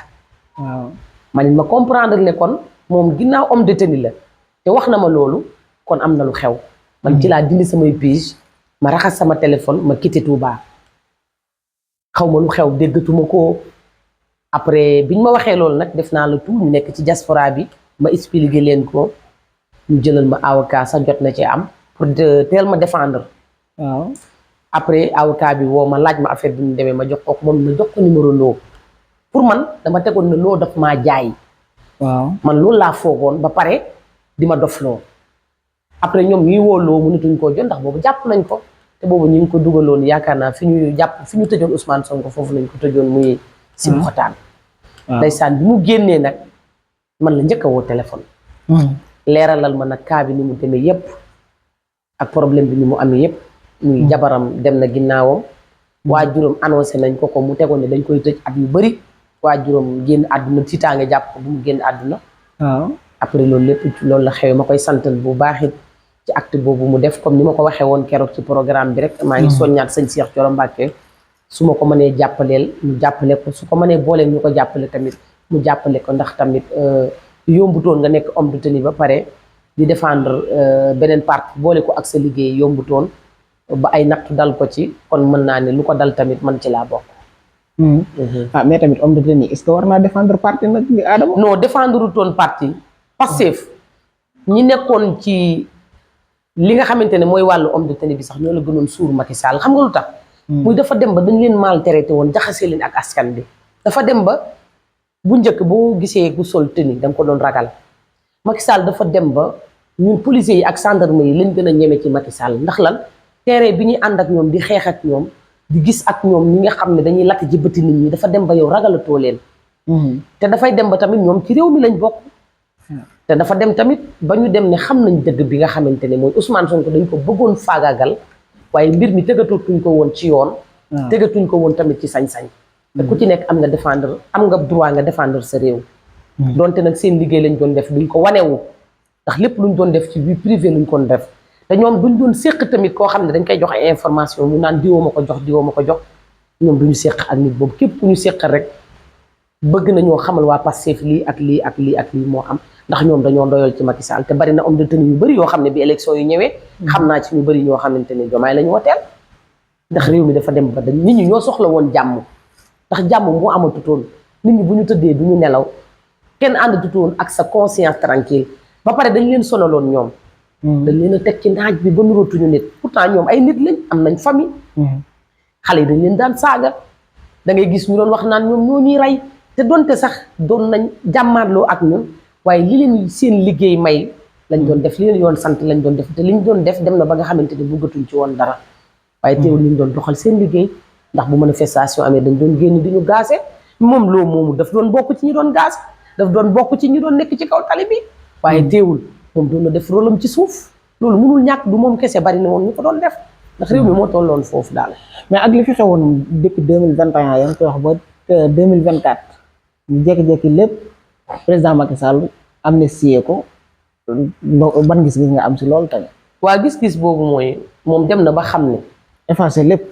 man it ma comprendre ne kon moom ginnaaw homme de tenue la te wax na ma loolu kon am na lu xew man ci laa dindi samay piis ma raxas sama téléphone ma quitté Touba xaw ma lu xew déggatuma ko après biñ ma waxee loolu nag def naa la tout ñu nekk ci diaspora bi ma expliqué leen ko ñu jëlal ma avocat sax jot na ci am pour teel ma défendre après avocat bi woo ma laaj ma affaire bi ñu demee ma jox ko moom ma jox ko numéro loo pour man dama tegoon ne loo daf maa jaay man loolu laa foogoon ba pare di ma dof loo après ñoom ñuy woo loo mënatuñ koo jot ndax boobu jàpp nañ ko te boobu ñu ngi ko dugaloon yaakaar naa fi ñu tëjoon Ousmane Sonko foofu lañ ko tëjoon muy si xotaan ndeysaan bi mu génnee nag man la njëkk a woo téléphone leeralal ma nag cas bi ni mu demee yépp ak problème bi ni mu amee yépp muy jabaram dem na ginnaawam waajuram annoncé nañ ko mu tegoon ne dañ koy tëj at yu bëri waajuram génn àdduna tiitaange jàpp ko bu mu génn àdduna après loolu lépp loolu la xew ma koy santal bu baax it ci acte boobu mu def comme ni ma ko waxee woon keroog ci programme bi rek maa ngi soññaat sëñ Cheikh Thioro Mbacké su ma ko mënee jàppaleel ñu jàppale ko su ko mënee booleel ñu ko jàppale tamit mu jàppale ko ndax tamit yombutoon nga nekk homme de tenue ba pare di défendre beneen parti boole ko ak sa liggéey yombutoon ba ay natt dal ko ci kon mën naa ne lu ko dal tamit man ci laa bokk. ah mais tamit homme de tenue est-ce que war naa défendre parti nag li Adama. non défendre toon parti Pastef ñi nekkoon ci li nga xamante ne mooy wàllu homme de tenue bi sax ñoo la gënoon suur Macky Sall xam nga lu tax. muy dafa dem ba dañ leen maltraité woon jaxasee leen ak askan bi dafa dem ba bu njëkk boo gisee ku sol tenue da nga ko doon ragal Macky Sall dafa dem ba ñun policiers yi ak gendarme yi lañ gën a ñeme ci Macky Sall ndax lan terrain bi ñuy ànd ak ñoom di xeex ak ñoom di gis ak ñoom ñi nga xam ne dañuy lakk ji bëti nit ñi dafa dem ba yow ragalatoo leen. te dafay dem ba tamit ñoom ci réew mi lañ bokk. te dafa dem tamit ba ñu dem ne xam nañ dëgg bi nga xamante ne mooy Ousmane Sonko dañ ko bëggoon faagaagal waaye mbir mi tëgatootuñ ko woon ci yoon. tëgatuñ ko woon tamit ci sañ-sañ. te ku ci nekk am nga défendre am nga droit nga défendre sa réew. donte nag seen liggéey lañ doon def duñ ko wanewu ndax lépp luñ doon def ci vie privée luñ ko def te ñoom duñ doon séq tamit koo xam ne dañ koy jox ay information ñu naan diwoo ma ko jox diwoo ma ko jox ñoom duñu séq ak nit boobu képp ku ñu séq rek bëgg nañoo xamal waa Pastef lii ak lii ak lii ak lii moo am ndax ñoom dañoo doyal ci Macky Sall te bari na homme de tenue yu bëri yoo xam ne bi élection yu ñëwee xam naa ci ñu bëri ñoo xamante ne Diomaye la ñu woteel ndax réew mi dafa dem ba dañ nit ñi ñoo soxla woon jàmm ndax jàmm moo amatutoon nit ñi bu ñu tëddee du ñu nelaw kenn àndatutoon ak sa conscience tranquille ba pare dañ leen sonaloon ñoom dañ leen a teg ci naaj bi ba nurootuñu nit pourtant ñoom ay nit lañ am nañ famille xale yi dañ leen daan saaga da ngay gis ñu doon wax naan ñoom ñoo ñuy rey te donte sax doon nañ jàmmaarloo ak ñun waaye li leen seen liggéey may lañ doon def li leen yoon sant lañ doon def te liñ doon def dem na ba nga xamante ne bëggatuñ ci woon dara waaye teewul liñ doon doxal seen liggéey ndax bu manifestation amee dañ doon génn di ñu gaase moom loo moomu daf doon bokk ci ñi doon gaase daf doon bokk ci ñi doon nekk ci kaw tali bi waaye teewul moom doon na def rôle am ci suuf loolu mënul ñàkk du moom kese bari na woon ñu ko doon def ndax réew mi moo tolloon foofu daal. mais ak li fi xewoon depuis 2021 yaa ngi koy wax ba 2024 ñu jékki-jékki lépp président Macky Sall amnistie ko ban gis-gis nga am si loolu tamit. waa gis-gis boobu mooy moom dem na ba xam ne. effacé lépp.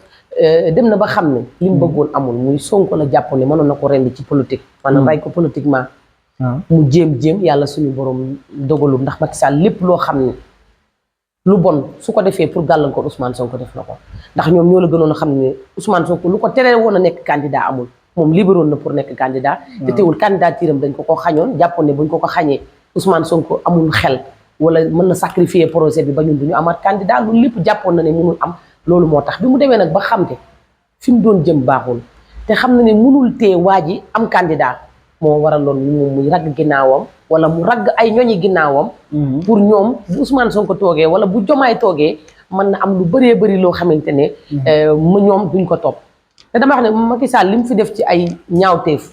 dem na ba xam ne li mu bëggoon amul muy Sonko la jàpp ne mënoon na ko rendi ci politique. maanaam rey ko politiquement. mu jéem yàlla suñu borom dogalul ndax Macky Sall lépp loo xam ne lu bon su ko defee pour gàllankoor Ousmane Sonko def na ko ndax ñoom ñoo la gënoon a xam ne Ousmane Sonko lu ko teree woon a nekk candidat amul moom libéroon na pour nekk candidat. te teewul candidature am dañ ko xañoon jàppoon ne buñ ko xañee Ousmane Sonko amul xel wala mën na sacrifier projet bi ba ñun duñu amaat candidat loolu lépp jàppoon na ne mënul am loolu moo tax bi mu demee nag ba xam te fi mu doon jëm baaxul te xam na ne mënul tee waa ji am candidat moo waraloon moom muy ragg ginnaawam wala mu ragg ay ñoñi ginnaawam. pour ñoom bu Ousmane Sonko toogee wala bu Diomaye toogee mën na am lu bëree bëri loo xamante ne. ñoom duñ ko topp. te dama wax ne Macky Sall li mu fi def ci ay ñaawteef.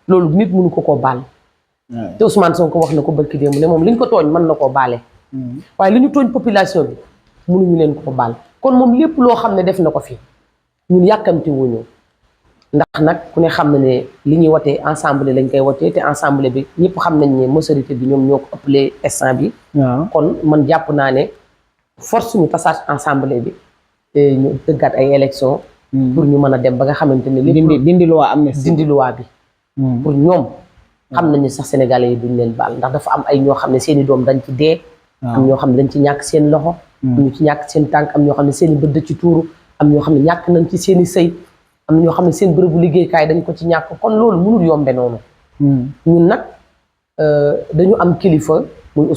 loolu nit mënu ko baal. te Ousmane Sonko wax na ko barki démb ne moom li ñu ko tooñ mën na koo baale. waaye li ñu tooñ population bi mënuñu leen ko baal kon moom lépp loo xam ne def na ko fi ñun yàkkamti wuñu ndax nag ku ne xam na ne li ñuy wotee ensemble lañ koy wotee te ensemble bi ñëpp xam nañ ne majorité bi ñoom ñoo ko ëppalee instant bi kon man jàpp naa ne force ñu tasaat ensemble bi ñu tëggaat ay élection pour ñu mën a dem ba nga xamante ne lépp dindi loi am na dindi loi bi pour ñoom xam nañu sax sénégalais yi duñ leen baal ndax dafa am ay ñoo xam ne seen i doom dañ ci dee am ñoo xam ne dañ ci ñàkk seen loxo am ñu ci ñàkk seen tànk am ñoo xam ne seen i bët ci tuuru am ñoo xam ne ñàkk nañ ci seen i sëy am ñoo xam ne seen bërëbu liggéeykaay dañ ko ci ñàkk kon loolu mënul yombe noonu ñun nag dañu am kilifa muy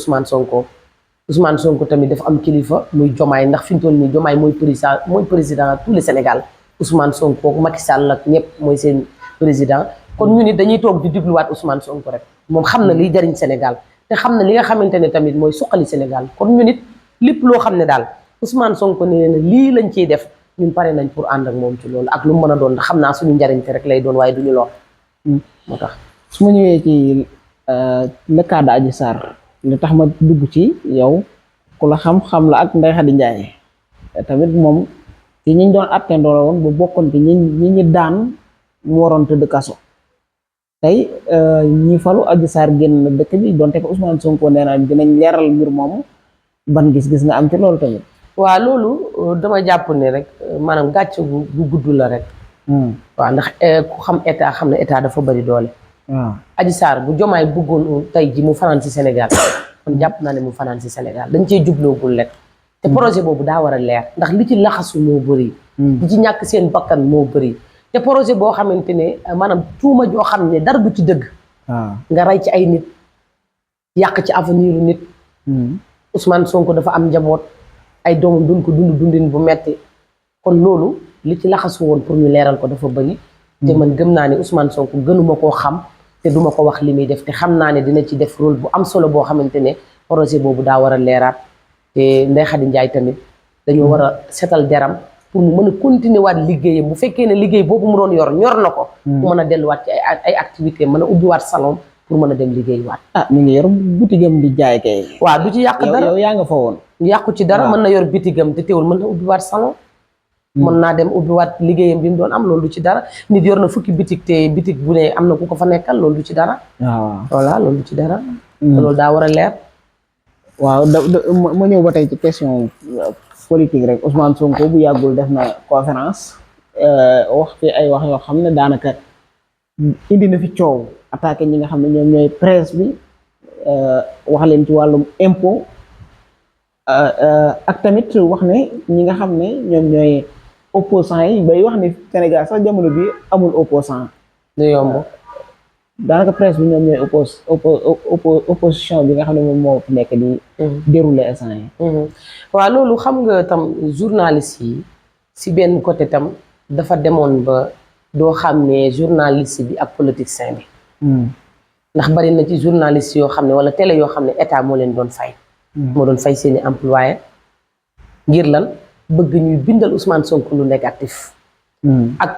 Ousmane Sonko tamit dafa am kilifa muy Diomaye ndax fi ñu toll nii Diomaye mooy président tout le Sénégal Ousmane Sonko Macky Sall ak ñëpp mooy seen président kon ñu nit dañuy toog di dégluwaat Ousmane Sonko rek moom xam na liy jariñ Sénégal te xam na li nga xamante ne tamit mooy suqali Sénégal kon ñu nit lépp loo xam ne daal Ousmane Sonko nee na lii lañ ciy def ñun pare nañ pour ànd ak moom ci loolu ak lu mu mën a doon ndax xam naa suñu njariñte rek lay doon waaye duñu lor moo tax su ma ñëwee ci le cas de Adji Sarr li tax ma dugg ci yow ku la xam-xam la ak Ndeye Khady Ndiaye tamit moom ci ñiñ doon attendoo la woon bu bokkoon ci ñi daan mu waroon tëdd kaso tey ñi falu Adji Sarr génn na dëkk bi donte ko Ousmane Sonko nee na dinañ leeral mbir moomu ban gis-gis nga am ci loolu tamit waaw loolu dama jàpp ne rek maanaam gàcce gu gudd la rek waaw ndax ku xam état xam ne état dafa bëri doole Adji Sarr bu Diomaye bëggoon tey ji mu fanaan si Sénégal kon jàpp naa ne mu fanaan si Sénégal dañ cee jubloogul rek te projet boobu daa war a leer ndax li ci laxasu moo bëri. li ci ñàkk seen bakkan moo bëri. te projet boo xamante ne maanaam tuuma joo xam ne dara du ci dëgg. nga rey ci ay nit yàq ci avenir nit. Ousmane Sonko dafa am njaboot ay doomam duñ ko dundin bu metti kon loolu li ci laxasu woon pour ñu leeral ko dafa bëri. te man gëm naa ne Ousmane Sonko gënuma koo xam te duma ko wax li muy def te xam naa ne dina ci def rôle bu am solo boo xamante ne projet boobu daa war a leeraat te Ndeye Khady Ndiaye tamit dañoo war a setal deram pour mu mën a continuer waat liggéeyam bu fekkee ne liggéey boobu mu doon yor ñor na ko. mu mën a delluwaat ci ay activités mën a ubbiwaat salon pour mën a dem liggéey waat. mi ngi yor bitigam di jaay kay. waaw du ci yàq dara yow yaa nga fa woon. yàqu ci dara mën na yor bitigam te teewul mën na ubbiwaat salon. mën naa dem ubbiwaat liggéeyam bi mu doon am loolu du ci dara nit yor na fukki bitig te bitig bu ne am na ku ko fa nekkal loolu du ci dara. voilà loolu du ci dara. loolu daa war a leer. waaw ma ñëw ba tey ci question politique rek Ousmane Sonko bu yàggul def na conférence wax fi ay wax yoo xam ne daanaka indi na fi coow attaqué ñi nga xam ne ñoom ñooy presse bi wax leen ci wàllum impôt ak tamit wax ne ñi nga xam ne ñoom ñooy opposants yi bay wax ne Sénégal sax jamono bi amul opposant du yomb daanaka presse bi ñoom ñooy opposition bi nga xam ne moom moo fi nekk di dérouler instant yi. waaw loolu xam nga tam journaliste yi si benn côté tam dafa demoon ba doo xam ne journaliste bi ak politicien bi. ndax bari na ci journaliste yoo xam ne wala télé yoo xam ne état moo leen doon fay. moo doon fay seeni employé ngir lan bëgg ñuy bindal Ousmane Sonko lu négatif. ak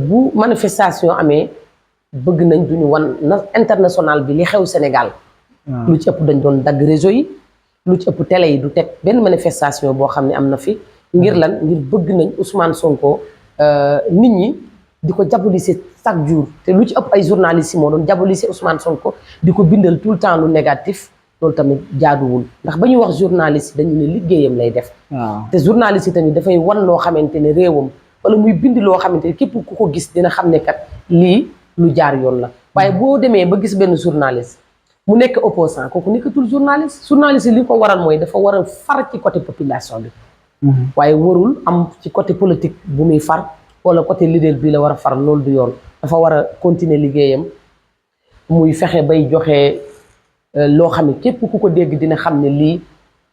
bu manifestation amee. bëgg nañ duñu wan international bi li xew Sénégal. lu ci ëpp dañ doon dagg réseau yi lu ci ëpp télé yi du teg benn manifestation boo xam ne am na fi ngir lan ngir bëgg nañ Ousmane Sonko nit ñi di ko diaboliser chaque jour te lu ci ëpp ay journalistes yi moo doon diaboliser Ousmane Sonko di ko bindal tout le temps lu négatif loolu tamit jaaduwul ndax ba ñuy wax journaliste dañu ne liggéeyam lay def. te journaliste yi tamit dafay wan loo xamante ne réewam wala muy bind loo xamante ne képp ku ko gis dina xam ne kat lii. lu jaar yoon la waaye boo demee ba gis benn journaliste mu nekk opposant kooku nekkatul journaliste li ko waral mooy dafa war a far ci côté population bi waaye warul am ci côté politique bu muy far wala côté leader bi la war a far loolu du yoon dafa war a continuer liggéeyam muy fexe bay joxe loo xam ne képp ku ko dégg dina xam ne lii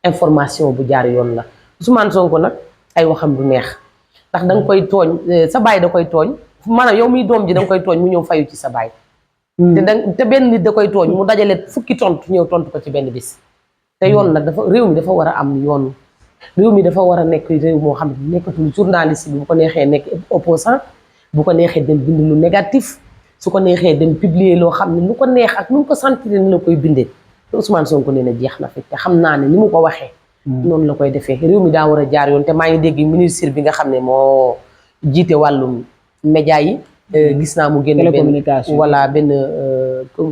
information bu jaar yoon la Ousmane Sonko nag ay waxam du neex ndax da nga koy tooñ sa baay da koy tooñ maanaam yow miy doom ji da nga koy tooñ mu ñëw fayu ci sa baay te benn nit da koy tooñ mu dajale fukki tontu ñëw tontu ko ci benn bis te yoon nag dafa réew mi dafa war a am yoon réew mi dafa war a nekk réew moo xam ne nekkatul journaliste bi bu ko neexee nekk opposant bu ko neexee dem bind lu négatif su ko neexee dem publier loo xam ne lu ko neex ak nu mu ko sentir ni la koy bindee te Ousmane Sonko nee na jeex na fi te xam naa ne ni mu ko waxee noonu la koy defee réew mi daa war a jaar yoon te maa ngi dégg ministre bi nga xam ne moo jiite wàllum média yi gis naa mu génn benn wala benn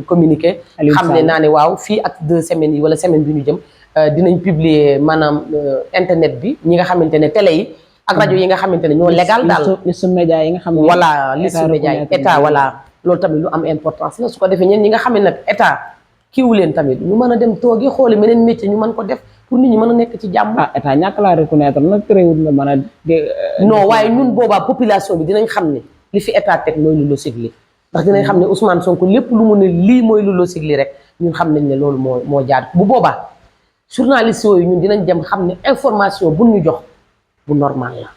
communiqué xam ne naa ne waaw fii ak 2 semaines yi wala semaine bi ñu jëm dinañ publier maanaam internet bi ñi nga xamante ne télé yi ak rajo yi nga xamante ne ñoo légal daal liste média yi nga xam ne voilà liste média yi état voilà loolu tamit lu am importance la su ko defee ñeen ñi nga xam ne nag état kiiwu leen tamit ñu mën a dem toogi xooli meneen métier ñu mën ko def pour nit ñi mën a nekk ci jàmm. état ñàkk laa reconnaître nag tréewul nga mën a non waaye ñun boobaa population bi dinañ xam ne li fi état teg mooy lu logique li ndax dinañ xam ne Ousmane Sonko lépp lu mu ne lii mooy lu logique li rek ñun xam nañ ne loolu moo jaar bu boobaa journaliste yooyu ñun dinañ dem xam ne information bu ñu jox bu normal la.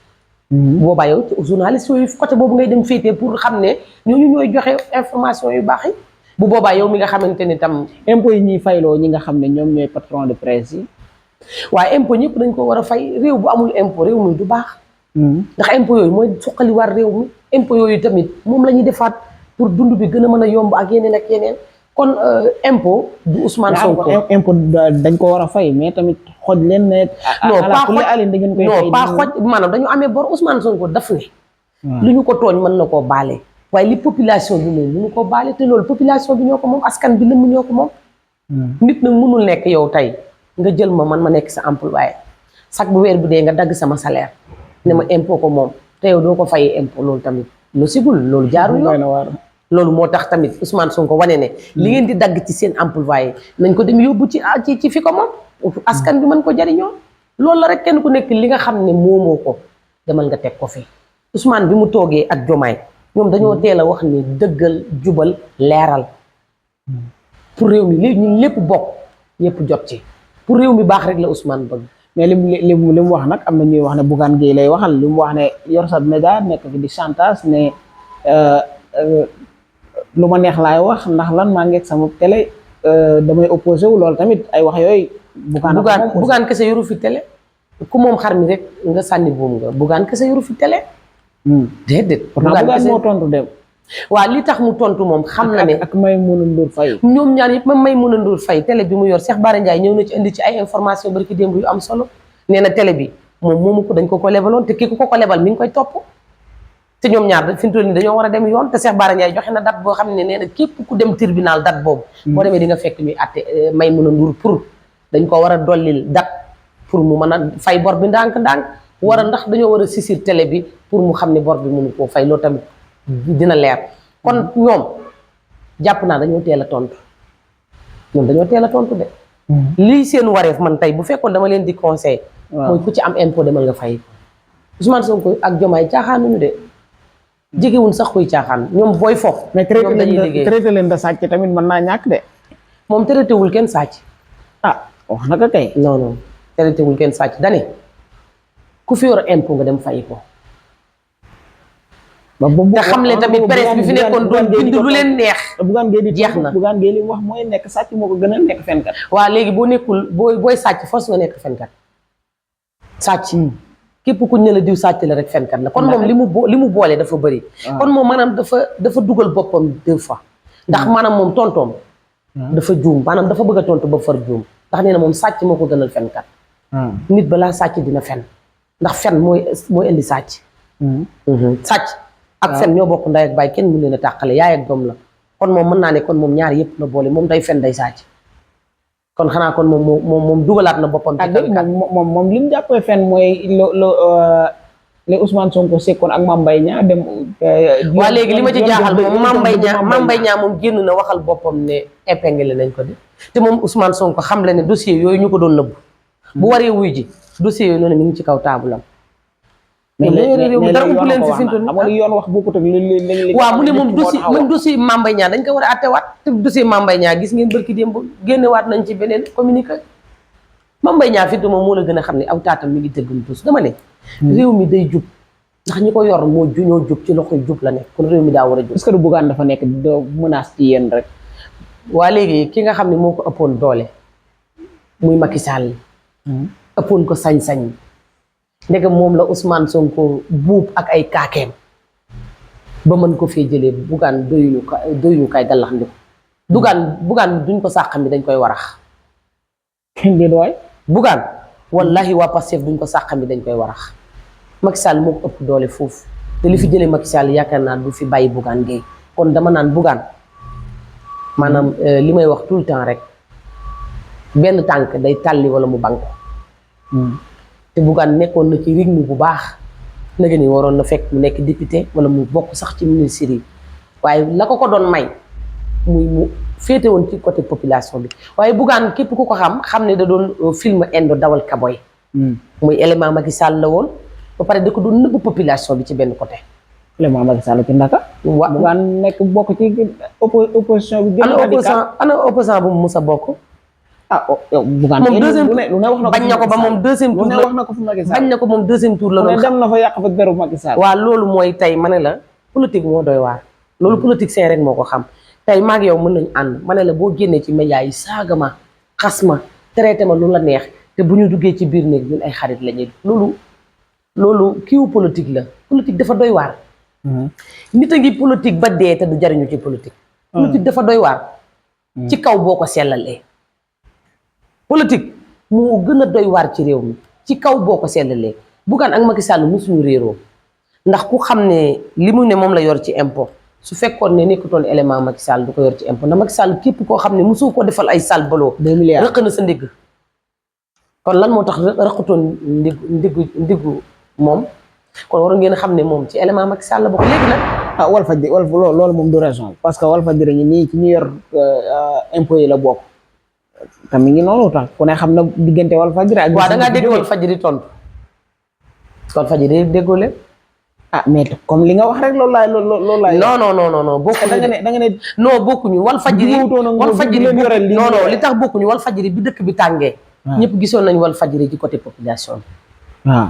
bu boobaa yow journaliste yooyu côté boobu ngay dem féetee pour xam ne ñooñu ñooy joxe information yu baax yi bu boobaa yow mi nga xamante ne tam impôt yi ñuy fayloo ñi nga xam ne ñoom ñooy patron de presse yi. waaye impôt ñëpp dañ ko war a fay réew bu amul impôt réew mi du baax. ndax impôt yooyu mooy suqali war réew mi impôt yooyu tamit moom la ñuy defaat pour dund bi gën a mën a yomb ak yeneen ak yeneen kon impôt du Ousmane Sonko impôt dañ ko war a fay mais tamit xoj leen ne. non pas xoj maanaam dañu amee bor Ousmane Sonko daf ne. lu ñu ko tooñ mën na koo baale. waaye li population bi moom mënu ko baale te loolu population bi ñoo ko moom askan bi lëmm ñoo ko moom. nit nag mënul nekk yow tey nga jël ma nekk sa employé chaque bu weer bu dee nga dagg sama salaire ne ma impôt ko moom te yow doo ko fayee impôt loolu tamit lu sigul loolu jaarul yoon loolu moo tax tamit Ousmane Sonko wane ne li ngeen di dagg ci seen employé nañ ko dem yóbbu ci fi ko moom askan bi mën ko jariñoo loolu la rek kenn ku nekk li nga xam ne moomoo ko demal nga teg ko fi Ousmane bi mu toogee ak Diomaye ñoom dañoo teel a wax ni dëggal jubal leeral pour réew mi li ñun lépp bokk ñëpp jot ci pour réew mi baax rek la Ousmane bëgg. mais li mu wax nag am na ñuy wax ne Bougane Gueye lay waxal li mu wax ne yor sa média nekk fi di chantage ne lu ma neex laay wax ndax lan maa ngi ak sama télé damay opposé wu loolu tamit ay wax yooyu. Bougane kese yoru fi télé ku moom xar mi rek nga sànni buum nga Bougane kese yoru fi télé. déedéet. Bougane moo tontu dem. waaw li tax mu tontu moom xam na ne ak Maïmouna Ndour Faye ñoom ñaar yëpp même Maïmouna Ndour Faye télé bi mu yor Cheikh Bara Ndiaye ñëw na ci indi ci ay information bari ki démb yu am solo nee na télé bi moom moomu ko dañ ko lebaloon te kii ku ko lebal mi ngi koy topp te ñoom ñaar fi mu toll nii dañoo war a dem yoon te Cheikh Bara Ndiaye joxe na date boo xam ne nee na képp ku dem tribunal date boobu boo demee di nga fekk ñuy atte Maïmouna Ndour pour dañ ko war a dollil date pour mu mën a fay bor bi ndànk-ndànk war a ndax dañoo war a sisir télé bi pour mu xam ne bor bi mënu koo fay loolu tamit dina leer kon ñoom jàpp naa dañoo teel a tontu ñoom dañoo teel a tontu de. lii seen wareef man tey bu fekkoon dama leen di conseil mooy ku ci am impôt demal nga fay Ousmane Sonko ak Diomaye caaxaanuñu de jegewuñ sax kuy caaxaan ñoom booy foofu. mais traité leen da sàcc tamit mën naa ñàkk de. moom traité wul kenn sàcc. wax na ko kay. non traité wul kenn sàcc dane ku fi yor impôt nga dem fay ko. te xam le tamit presse bi fi nekkoon doon bind lu leen neex. jeex na Bougane Gueye li mu wax mooy nekk sàcc moo ko gën a nekk fenkat. waaw léegi boo nekkul booy sàcc force nga nekk fenkat sàcc képp ku ñu ne la diw sàcc la rek fenkat la kon moom li mu boole dafa bëri. kon moom maanaam dafa dugal boppam 2 fois. ndax maanaam moom tontoom. dafa juum maanaam dafa bëgg a tontu ba far juum ndax nee na moom sàcc moo ko gënal fenkat. nit balaa sàcc dina fen ndax fen mooy indi sàcc. sàcc. ak fen ñoo bokk ndey ak baay kenn mu leen a tàqale yaay ak doom la kon moom mën naa ne kon moom ñaar yëpp la boole moom day fen day sàcc kon xanaa kon moom dugalaat na boppam. moom li mu jàppee fen mooy le Ousmane Sonko sekkoon ak Mame Mbaye Niang dem. waa léegi li ma ci jaaxal moom Mame Mbaye Niang moom génn na waxal boppam ne épinglé nañ ko de te moom Ousmane Sonko xam la ne dossier yooyu ñu ko doon nëbb bu waree wuy ji dossier yooyu noonu mi ngi ci kaw taabulam. mais yoon wax bokkut ak li waaw mu ne moom dossier Mame Mbaye Niang dañ ko war a attewaat te dossier Mame Mbaye Niang gis ngeen bërki démb génnewaat nañ ci beneen communiqué Mame Mbaye Niang fi moom moo la gën a xam ne aw taatam mi ngi tëggum tus dama ne réew mi day jub ndax ñi ko yor ñoo jub ci loxoy jub la nekk kon réew mi daa war a jub. est-ce que Bougane dafa nekk de menace ci yéen rek. waa léegi ki nga xam ne moo ko ëppoon doole muy Macky Sall ëppoon ko sañ-sañ ndegam moom la Ousmane Sonko buub ak ay kaakeem ba mën ko fee jëlee Bougane doyuñu kay gallax ndi ko Bougane duñ ko sàqam bi dañ koy warax Bougane wallahi waa Pastef duñ ko sàqam bi dañ koy warax Macky Sall moo ko ëpp doole foofu te li fi jëlee Macky Sall yaakaar naa du fi bàyyi Bougane Gueye kon dama naan Bougane maanaam li may wax tout le temps rek benn tànk day tàlli wala mu banko te Bougane nekkoon na ci rythme bu baax nag ni waroon na fekk mu nekk député wala mu bokk sax ci ministère yi waaye la ko doon may mu féete woon ci côté population bi waaye Bougane képp ku ko xam ne da doon film indo dawal kaboy muy élément Macky Sall la woon ba pare da ko doon nëbb population bi ci benn côté. élément Macky Sall ci ndaka. waaw Bougane nekk bokk ci opposition bi. ana opposant bu mu mus a bokk. Bougane moom deuxième bañ na ko ba moom deuxième tour la wax na ko fu Macky Sall bañ na ko moom deuxième tour la dem na fa yàq fa deru Macky Sall. waaw loolu mooy tey ma ne la politique moo doy waar loolu politique seen rek moo ko xam tey maag yow mën nañu ànd ma ne la boo génnee ci média yi saaga ma xas ma traité ma lu la neex te bu ñu duggee ci biir néeg ñun ay xarit la ñuy loolu kiiwu politique la politique dafa doy waar nit a ngi politique ba dee te du jariñu ci politique politique dafa doy waar ci kaw boo ko sellalee politique moo gën a doy waar ci réew mi ci kaw boo ko sellalee Bougane ak Macky Sall musuñu réeroo ndax ku xam ne li mu ne moom la yor ci impôt su fekkoon ne nekkutoon élément Macky Sall du ko yor ci impôt ndax Macky Sall képp koo xam ne mosoo ko defal ay sal baloo 2 milliards rëq na sa ndigg kon lan moo tax rëqutoon ndiggu moom kon waroon ngeen xam ne moom ci élément Macky Sall la bokk léegi nag Walfadjri loolu moom du raison parce que Walfadjri ñi nii ci ñu yor impôt yi la bokk te mi ngi noonu tax ku ne xam na diggante Walfadjri ak. waaw da ngaa dégg Walfadjri tontu Walfadjri déggoo leen. ah mais comme li nga wax rek loolu laay. non bokkuñu da nga ne non bokkuñu Walfadjri non li tax bokkuñu Walfadjri bi dëkk bi tàngee. ñëpp gisoon nañu Walfadjri ci côté population bi. waaw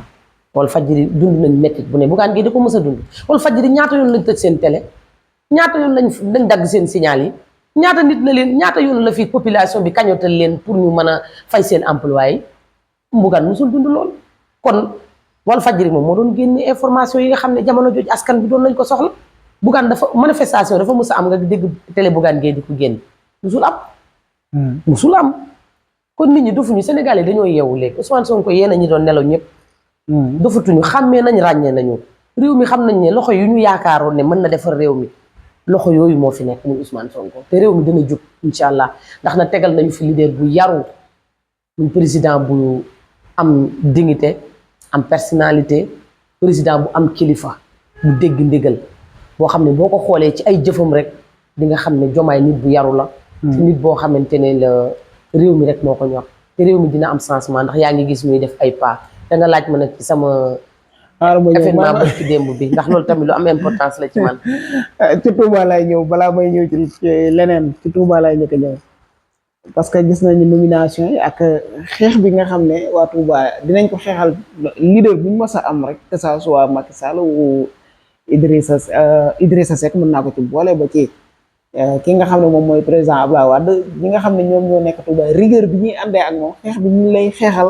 Walfadjri dund nañ métti bu ne Bougane Gueye da ko mës a dund. Walfadjri ñaata yoon lañ tëj seen télé ñaata yoon lañ dagg seen signal yi ñaata nit na leen ñaata yoon la fi population bi kañotal leen pour ñu mën a fay seen emploi yi Bougane musul dund lool kon. Walfadjri moom moo doon génne information yi nga xam ne jamono jooju askan bi doon nañ ko soxla Bougane dafa manifestation dafa mus a am nga dégg télé Bougane Gueye di ko génn musul am kon nit ñi dofuñu Sénégal yi dañoo yeewu léegi Ousmane Sonko yéen a ñi doon nelaw ñëpp dofatuñu xàmmee nañ ràññee nañu réew mi xam nañ ne loxo yu ñu yaakaaroon ne mën na defar réew mi loxo yooyu moo fi nekk muy Ousmane Sonko te réew mi dina jub incha allah ndax na tegal nañu fi leader bu yaru muy président bu am dignité am personnalité président bu am kilifa bu dégg ndigal boo xam ne boo ko xoolee ci ay jëfam rek di nga xam ne Diomaye nit bu yaru la te nit boo xamante ne la réew mi rek moo ko ñor te réew mi dina am changement ndax yaa ngi gis muy def ay pas da nga laaj ma nag ci sama événement bu ci démb bi ndax loolu tamit lu am importance la ci man ci Touba laay ñëw balaa may ñëw ci leneen ci Touba laay njëkk a ñëw parce que gis nañu nomination yi ak xeex bi nga xam ne waa Touba dinañ ko xeexal leader bu ñu mës a am rek que ça soit Macky Sall ou Idrissa Seck mën naa ko ci boole ba ci ki nga xam ne moom mooy président Abdoulaye Wade ñi nga xam ne ñoom ñoo nekk Touba rigueur bi ñuy àndee ak moom xeex bi ñu lay xeexal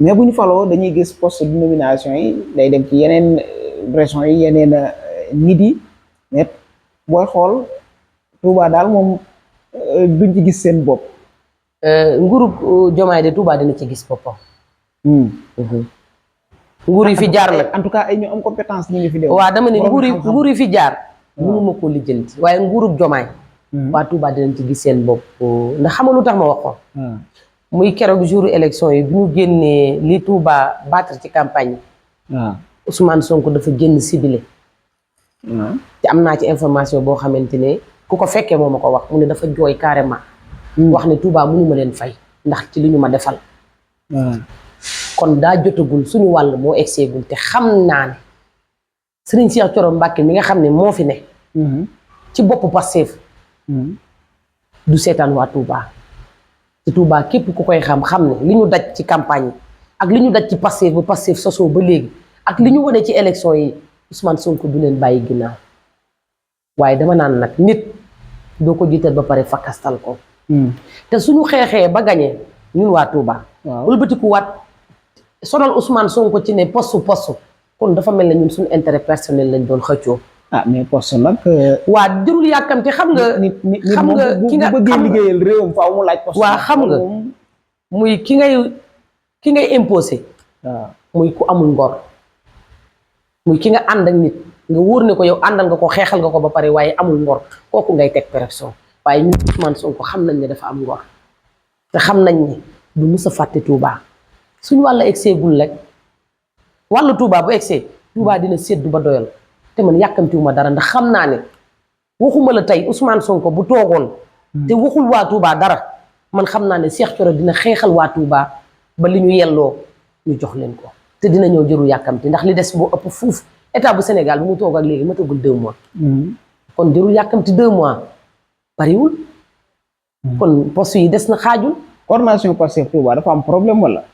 mais bu ñu faloo dañuy gis poste de nomination yi day dem ci yeneen régions yi yeneen nit yi mais booy xool Touba daal moom duñ ci gis seen bopp. nguuru Diomaye de Touba dina ci gis boppam. nguur yi fi jaar nag en tout cas ay ñu am compétence ñu ngi fi. waaw dama ne nguur yi fi jaar. mënuma koo lijjanti waaye nguuru Diomaye. waa Touba dinañ ci gis seen bopp. ndax xam nga lu tax ma wax ko. muy keroog jour élection yi bi ñu génnee li Touba battre ci campagne yi. Ousmane Sonko dafa génn ciblé. te am naa ci information boo xamante ne. ku ko fekkee moo ma ko wax mu ne dafa jooy carrément wax ne Touba mënuma leen fay ndax ci li ñu ma defal kon daa jotagul suñu wàll moo egseegul te xam naa ne Serigne Cheikh Thioro Mbacké mi nga xam ne moo fi ne ci bopp Pastef du seetaan waa Touba ci Touba képp ku koy xam ne li ñu daj ci campagne yi ak li ñu daj ci Pastef ba Pastef sosoo ba léegi ak li ñu wane ci élection yi Ousmane Sonko du leen bàyyi ginnaaw waaye dama naan nag nit doo ko jiital ba pare fakastal ko te suñu xeexee ba gañee ñun waa Touba wëlbatiku waat sonal Ousmane Sonko ci ne postu kon dafa mel ne ñun suñu intérêt personnel lañ doon xëccoo mais poste nag waa jërul yàkkamte xam nga xam nga ki nga bëggee liggéeyal réewam faaw mu laaj poste waa xam nga muy ki ngay imposé muy ku amul ngor muy ki nga ànd ak nit nga wóor ne ko yow àndal nga ko xeexal nga ko ba pare waaye amul ngor kooku ngay teg pression waaye ñun Ousmane Sonko xam nañ ne dafa am ngor te xam nañ ne du mus a fàtte Touba suñu wàlla egseegul rek wàllu Touba bu egsee Touba dina séddu ba doyal te man yàkkamtiwuma dara ndax xam naa ne waxuma la tey Ousmane Sonko bu toogoon te waxul waa Touba dara man xam naa ne Cheikh Thioro dina xeexal waa Touba ba li ñu yelloo ñu jox leen ko te dina ñëw jëru yàkkamti ndax li des boo ëpp fuuf état bu Sénégal bu mu toog ak léegi matagul 2 mois kon jërul yàkkamti 2 mois bariwul kon poste yi des na xaajul coordination Pastef Touba dafa am problème wala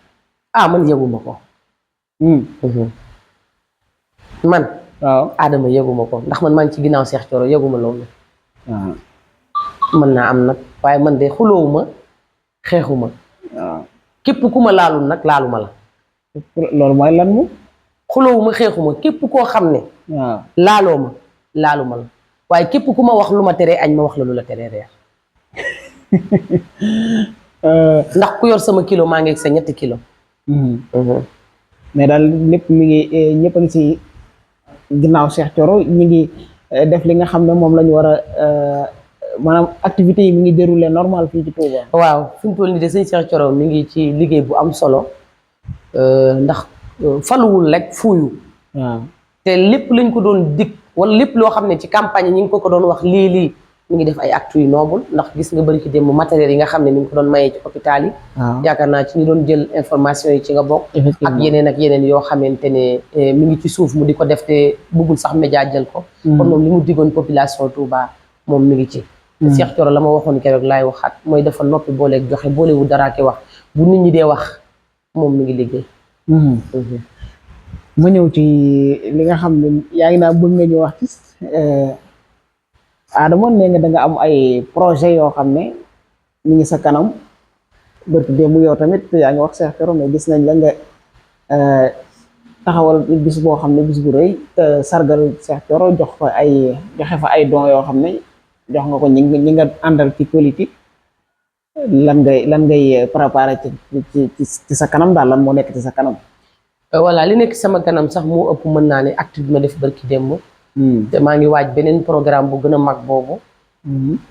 man yëguma ko man Adama yëguma ko ndax man maa ngi ci ginnaaw Cheikh Thioro yëguma loolu mën naa am nag waaye man de xuloowuma xeexuma képp ku ma laalul nag laaluma la loolu mooy lan mu xuloowuma xeexuma képp koo xam ne laaloo ma laaluma la waaye képp ku ma wax lu ma teree añ ma wax la lu la teree reer ndax ku yor sama kilo maa ngi sa 3 kilo mais daal lépp mi ngi ñëpp a ngi ci ginnaaw Cheikh Thioro ñi ngi def li nga xam ne moom la ñu war a maanaam activités yi mi ngi déroulé normal fii ci Touba. waaw fi mu toll nii de sëñ Cheikh Thioro mi ngi ci liggéey bu am solo ndax faluwul rek fuuyu te lépp lañ ko doon dig wala lépp loo xam ne ci campagne ñi ngi ko doon wax lii mi ngi def ay actes yu noble ndax gis nga bëri ci démb matériel yi nga xam ne mi ngi ko doon mayee ci hôpital yi. yaakaar naa ci ñu doon jël information yi ci nga bokk. ak yeneen yoo xamante ne mi ngi ci suuf mu di ko def te bëggul sax média jël ko. kon moom li mu diggoon population Touba moom mi ngi ci. Cheikh Thioro la ma waxoon keroog laay waxaat mooy dafa noppi booleeg joxe boolewu daraa ki wax bu nit ñi dee wax moom mi ngi liggéey. ma ñëw ci li nga xam ne yaa ngi naa bëgg nga ñu wax ci Adama nee nga da nga am ay projet yoo xam ne ñu ngi sa kanam bërki démb yow tamit yaa ngi wax Cheikh Thioro mais gis nañ la nga taxawal bis boo xam ne bis bu rëy te sargal Cheikh Thioro joxe fa ay dons yoo xam ne jox nga ko ñi nga àndal ci politique lan ngay préparé ci sa kanam daal lan moo nekk ci sa kanam. voilà li nekk sama kanam sax moo ëpp mën naa ne acte bi ma def bërki démb. te maa ngi waaj beneen programme bu gën a mag boobu.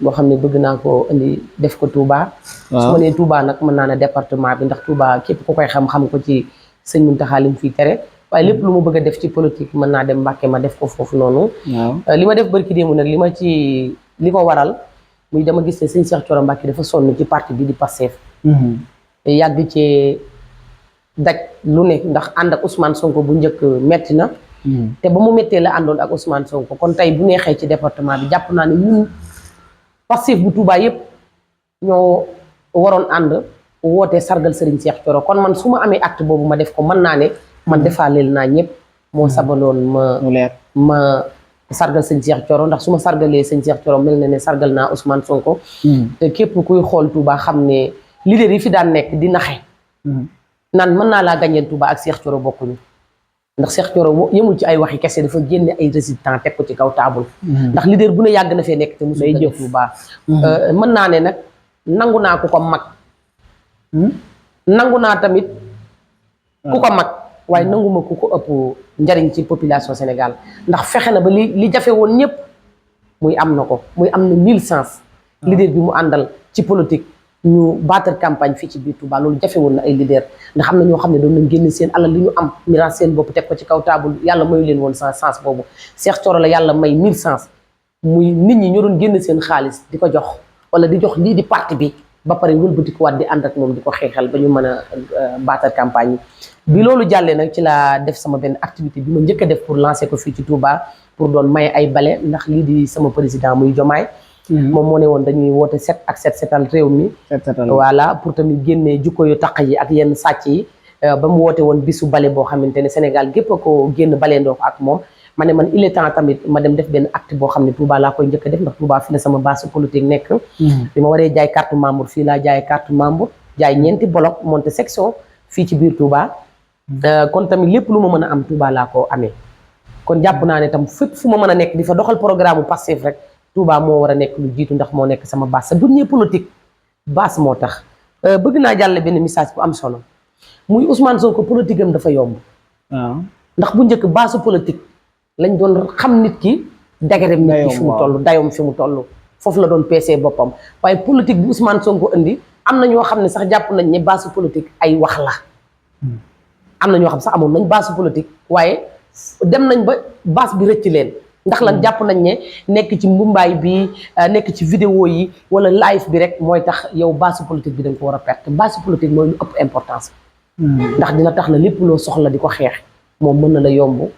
boo xam ne bëgg naa ko indi def ko Touba. su ma nee Touba nag mën naa ne département bi ndax Touba képp ku koy xam-xam ko ci sëñ Mountakha lim fii tere waaye lépp lu ma bëgg a def ci politique mën naa dem Mbàkke ma def ko foofu noonu. li ma def bërki démb nag li ko waral muy dama gis ne sëñ Cheikh Thioro Mbacke dafa sonn ci parti bi di Pastef. te yàgg ci daj lu ne ndax ànd ak Ousmane Sonko bu njëkk metti na. te ba mu méttee la àndoon ak Ousmane Sonko kon tey bu neexee ci département bi jàpp naa ne ñun Pastef bu Touba yëpp ñoo waroon ànd woote sargal Serigne Cheikh Thioro kon man su ma amee acte boobu ma def ko mën naa ne man defaaleel naa ñëpp moo sabaloon ma sargal sëñ Cheikh Thioro ndax su ma sargalee sëñ Cheikh Thioro mel na ne sargal naa Ousmane Sonko. te képp kuy xool Touba xam ne leader yi fi daan nekk di naxe naan mën naa laa gañeel Touba ak Cheikh Thioro bokkuñu ndax Cheikh Thioro yemul ci ay waxi kese dafa génne ay résultats teg ko ci kaw taabul. ndax leader bu ne yàgg na fee nekk te musul gañe Touba. mën naa ne nag nangu naa ku ko mag. nangu naa tamit ku ko mag waaye nanguma ku ko ëpp njariñ ci population Sénégal ndax fexe na ba li jafe woon ñëpp muy am na ko muy am na 1000 sens. leader bi mu àndal ci politique ñu battre campagne fii ci biir Touba loolu jafe woon na ay leader ndax am na ñoo xam ne doon nañ génn seen alal li ñu am miraas seen bopp teg ko ci kaw taabul yàlla mayu leen woon sens boobu Cheikh Thioro la yàlla may 1000 sens muy nit ñi ñoo doon génn seen xaalis di ko jox wala di jox lii di parti bi ba pare wëlbatikuwaat di ànd ak moom di ko xeexal ba ñu mën a battre campagne yi bi loolu jàllee nag ci laa def sama benn activité bi ma njëkk a def pour lancer ko fii ci Touba pour doon maye ay bale ndax lii di sama président muy Diomaye moom moo ne woon dañuy woote set ak setal réew mi voilà pour tamit génnee jukko yu taq yi ak yenn sàcc yi ba mu woote woon bisu bale boo xamante ne Sénégal gépp a ko génn baleendoo ko ak moom ma ne man il est temps tamit ma dem def benn acte boo xam ne Touba laa koy njëkk a def ndax Touba fi la sama base politique nekk bi ma waree jaay carte membre fii laa jaay carte membre jaay ñeenti bloc monté section fii ci biir Touba kon tamit lépp lu ma mën a am Touba laa ko amee kon jàpp naa ne tam fépp fu ma mën a nekk di fa doxal programme bu Pastef rek Touba moo war a nekk lu jiitu ndax moo nekk sama base sa duñee politique base moo tax bëgg naa jàlle benn message bu am solo muy Ousmane Sonko politique am dafa yomb ndax bu njëkk base politique lañ doon xam nit ki dagarem nit ki fi mu toll dayoom fi mu toll foofu la doon peesee boppam waaye politique bi Ousmane Sonko indi am na ñoo xam ne sax jàpp nañ ne base politique ay wax la am na ñoo xam sax amoon nañ base politique waaye dem nañ ba base bi rëcc leen ndax lan jàpp nañ ne nekk ci mbumbaay bi nekk ci vidéo yi wala live bi rek mooy tax yow base politique bi da nga ko war a perte base politique mooy lu ëpp importance ndax dina tax na lépp loo soxla di ko xeex moom mën na la yomb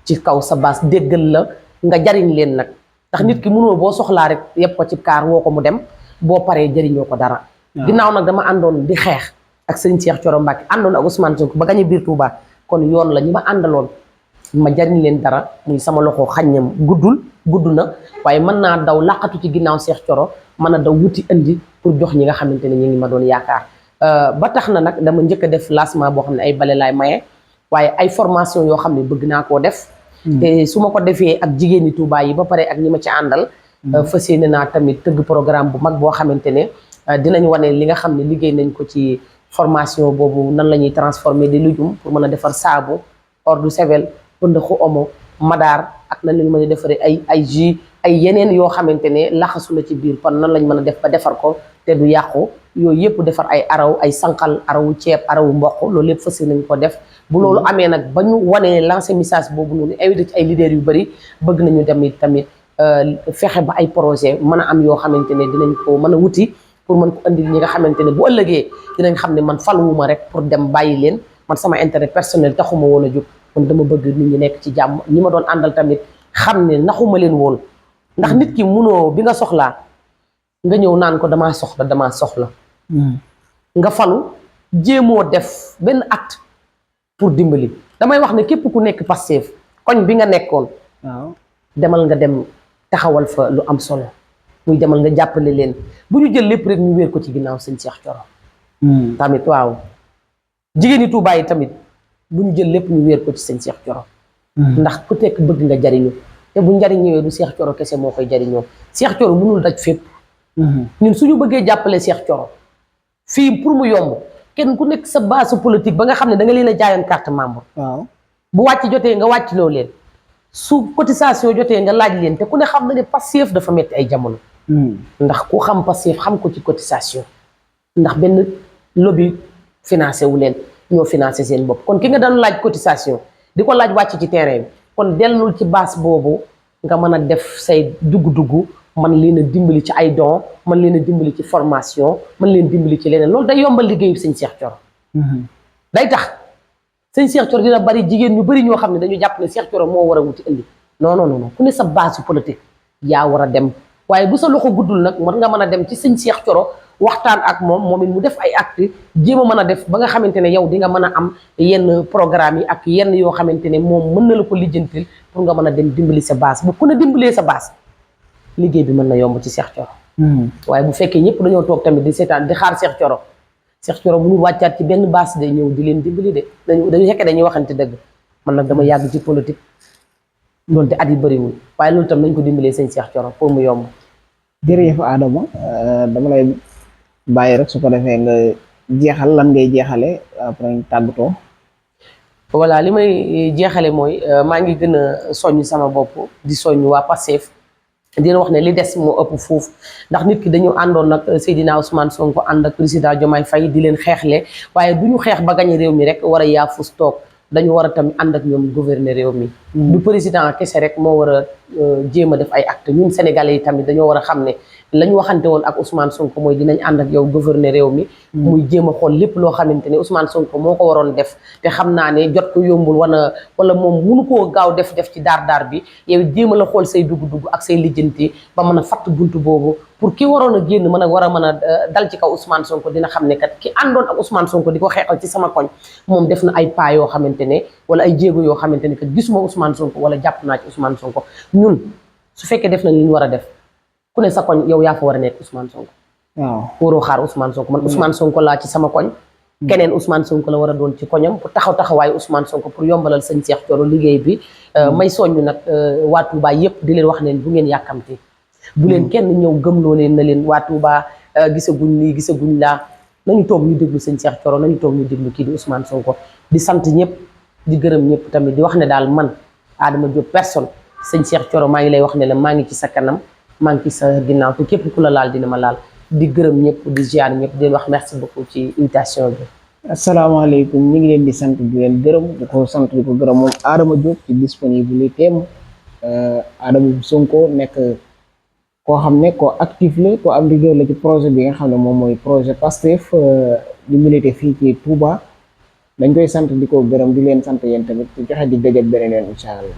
ci kaw sa base déggal la nga jariñ leen nag ndax nit ki mënoo boo soxlaa rek yëpp ko ci kaar woo ko mu dem boo paree jëriñoo ko dara ginnaaw nag dama àndoon di xeex ak sëñ Cheikh Thioro Mbacke àndoon ak Ousmane Sonko ba gañe biir Touba kon yoon la ñi ma àndaloon ma jariñ leen dara muy sama loxo xaññam gudd na waaye mën naa daw laqatu ci ginnaaw Cheikh Thioro mën a daw wuti indi pour jox ñi nga xamante ne ñu ngi ma doon yaakaar ba tax na nag dama njëkk a def lancement boo xam ne ay bale laay maye waaye ay formation yoo xam ne bëgg naa koo def te su ma ko defee ak jigéen ñi Touba yi ba pare ak ñi ma ci àndal fas yéene naa tamit tëgg programme bu mag boo xamante ne dinañ wane li nga xam ne liggéey nañ ko ci formation boobu nan la ñuy transformer di lujum pour mën a defar saabu eau de javel pëndaxu omo madaar ak nan lañ mën a defaree ay jus ay yeneen yoo xamante ne laxasu la ci biir kon nan lañ mën a def ba defar ko te du yàqu yooyu yëpp defar ay araw ay sànqal arawu ceeb arawu mboq loolu yëpp fas nañ ko def bu loolu amee nag ba ñu wanee lancé message boobu noonu invité ci ay leaders yu bëri bëgg nañu dem tamit fexe ba ay projet mën a am yoo xamante ne dinañ ko mën a wuti pour mën ko andil ñi nga xamante ne bu ëllëgee dinañ xam ne man faluwuma rek pour dem bàyyi leen man sama intérêt personnel taxuma woon a jóg kon dama bëgg nit ñi nekk ci jàmm ñi ma doon àndal tamit xam ne naxuma leen woon ndax nit ki munoo bi nga soxlaa nga ñëw naan ko damaa soxla nga falu jéemoo def benn acte pour dimbali damay wax ne képp ku nekk Pastef koñ bi nga nekkoon waaw demal nga dem taxawal fa lu am solo muy demal nga jàppale leen bu ñu jël lépp rek ñu wéer ko ci ginnaaw sëñ Cheikh Thioro tamit waaw jigéen ñi Tuubaa yi tamit bu ñu jël lépp ñu wéer ko ci sëñ Cheikh Thioro ndax ku nekk bëgg nga jariñu te bu njariñ ñëwee du Cheikh Thioro kese moo koy jariñoo Cheikh Thioro mënul daj fépp ñun suñu bëggee jàppale Cheikh Thioro fii pour mu yomb kenn ku nekk sa base politique ba nga xam ne da nga leen a jaayoon carte membre waaw bu wàcc jotee nga wàcc loo leen su cotisation jotee nga laaj leen te ku ne xam na ne Pastef dafa metti ay jamono ndax ku xam Pastef xam ko ci cotisation ndax benn lobby financé wu leen ñoo financé seen bopp kon ki nga doon laaj cotisation di ko laaj wàcc ci terrain bi kon dellul ci base boobu nga mën a def say dugg-dugg man leen a dimbali ci ay don man leen a dimbali ci formation man leen dimbali ci leneen loolu day yombal liggéeyu sëñ Cheikh Thioro day tax sëñ Cheikh Thioro dina bari jigéen ñu bari ñoo xam ne dañu jàpp ne Cheikh Thioro moo war a wuti indi non ku ne sa base politique yaa war a dem waaye bu sa loxo guddul nag war nga mën a dem ci sëñ Cheikh Thioro waxtaan ak moom it mu def ay acte jéem a mën a def ba nga xamante ne yow di nga mën a am yenn programme yi ak yenn yoo xamante ne moom mën na la ko lijjantil pour nga mën a dem dimbali sa base bu ku ne dimbalee sa base liggéey bi mën na yomb ci Cheikh Thioro waaye bu fekkee ñëpp dañoo toog tamit di seetaan di xaar Cheikh Thioro mënul wàccaat ci benn base de ñëw di leen dimbali de dañu fekkee dañuy waxante dëgg man nag dama yàgg ci politique loolu te at yi bëriwul waaye loolu tam nañ ko dimbalee sëñ Cheikh Thioro pour mu yomb jërëjëf Adama dama lay bàyyi rek su ko defee nga jeexal lan ngay jeexale après ñu tàggatoo voilà li may jeexale mooy maa ngi gën a soññ sama bopp di soññ waa Pastef dina wax ne li des moo ëpp foofu ndax nit ki dañu àndoon nag Seydina Ousmane Sonko ànd ak président Diomaye Faye di leen xeexle waaye du ñu xeex ba gañe réew mi rek war a yaafus toog dañu war a tamit ànd ak ñoom gouverner réew mi du président kese rek moo war a jéem a def ay acte ñun sénégalais yi tamit dañoo war a xam ne la ñu waxante woon ak Ousmane Sonko mooy dinañ ànd ak yow gouverner réew mi muy jéem a xool lépp loo xamante ne Ousmane Sonko moo ko waroon def te xam naa ne jot ko yombul wala moom munu koo gaaw def ci daar bi yow jéem a la xool say dugg-dugg ak say lijjanti ba mën a fatt buntu boobu pour ki waroon a génn mën a dal ci kaw Ousmane Sonko dina xam ne kat ki àndoon ak Ousmane Sonko di ko xeexal ci sama koñ moom def na ay pas yoo xamante ne wala ay jéego yoo xamante ne kat gisuma Ousmane Sonko wala jàpp naa ci Ousmane Sonko ñun su fekkee def nañ li ñu war a def ku ne sa koñ yow yaa fa war a nekk Ousmane Sonko waaw waroo xaar Ousmane Sonko man Ousmane Sonko laa ci sama koñ keneen Ousmane Sonko la war a doon ci koñam pour taxawaayu Ousmane Sonko pour yombalal sëñ Cheikh Thioro liggéey bi may soññu nag waa Touba yëpp di leen wax ne bu ngeen yàkkamte bu leen kenn ñëw gëmloo leen na leen waa Touba gisaguñ lii gisaguñ laa nañu toog ñu déglu sëñ Cheikh Thioro nañu toog ñu déglu kii di Ousmane Sonko di sant ñëpp di gërëm ñëpp tamit di wax ne daal man Adama Diop personne sëñ Cheikh Thioro maa ngi lay wax ne la maa ngi ci sa kanam maa ngi ci sa ginnaaw te képp ku la laal dina ma laal di gërëm ñëpp di ziar ñëpp di leen wax merci beaucoup ci invitation bi. asalaamaaleykum ñu ngi leen di sant di leen gërëm di ko sant di ko gërëm moom Adama Diop ci disponibilité am Adama Sonko nekk koo xam ne ko actif la ko am liggéey la ci projet bi nga xam ne moom mooy projet Pastef di milité fii ci Touba dañ koy sant di ko gërëm di leen sant yéen tamit di joxe di dëgg beneen yoon incha allah.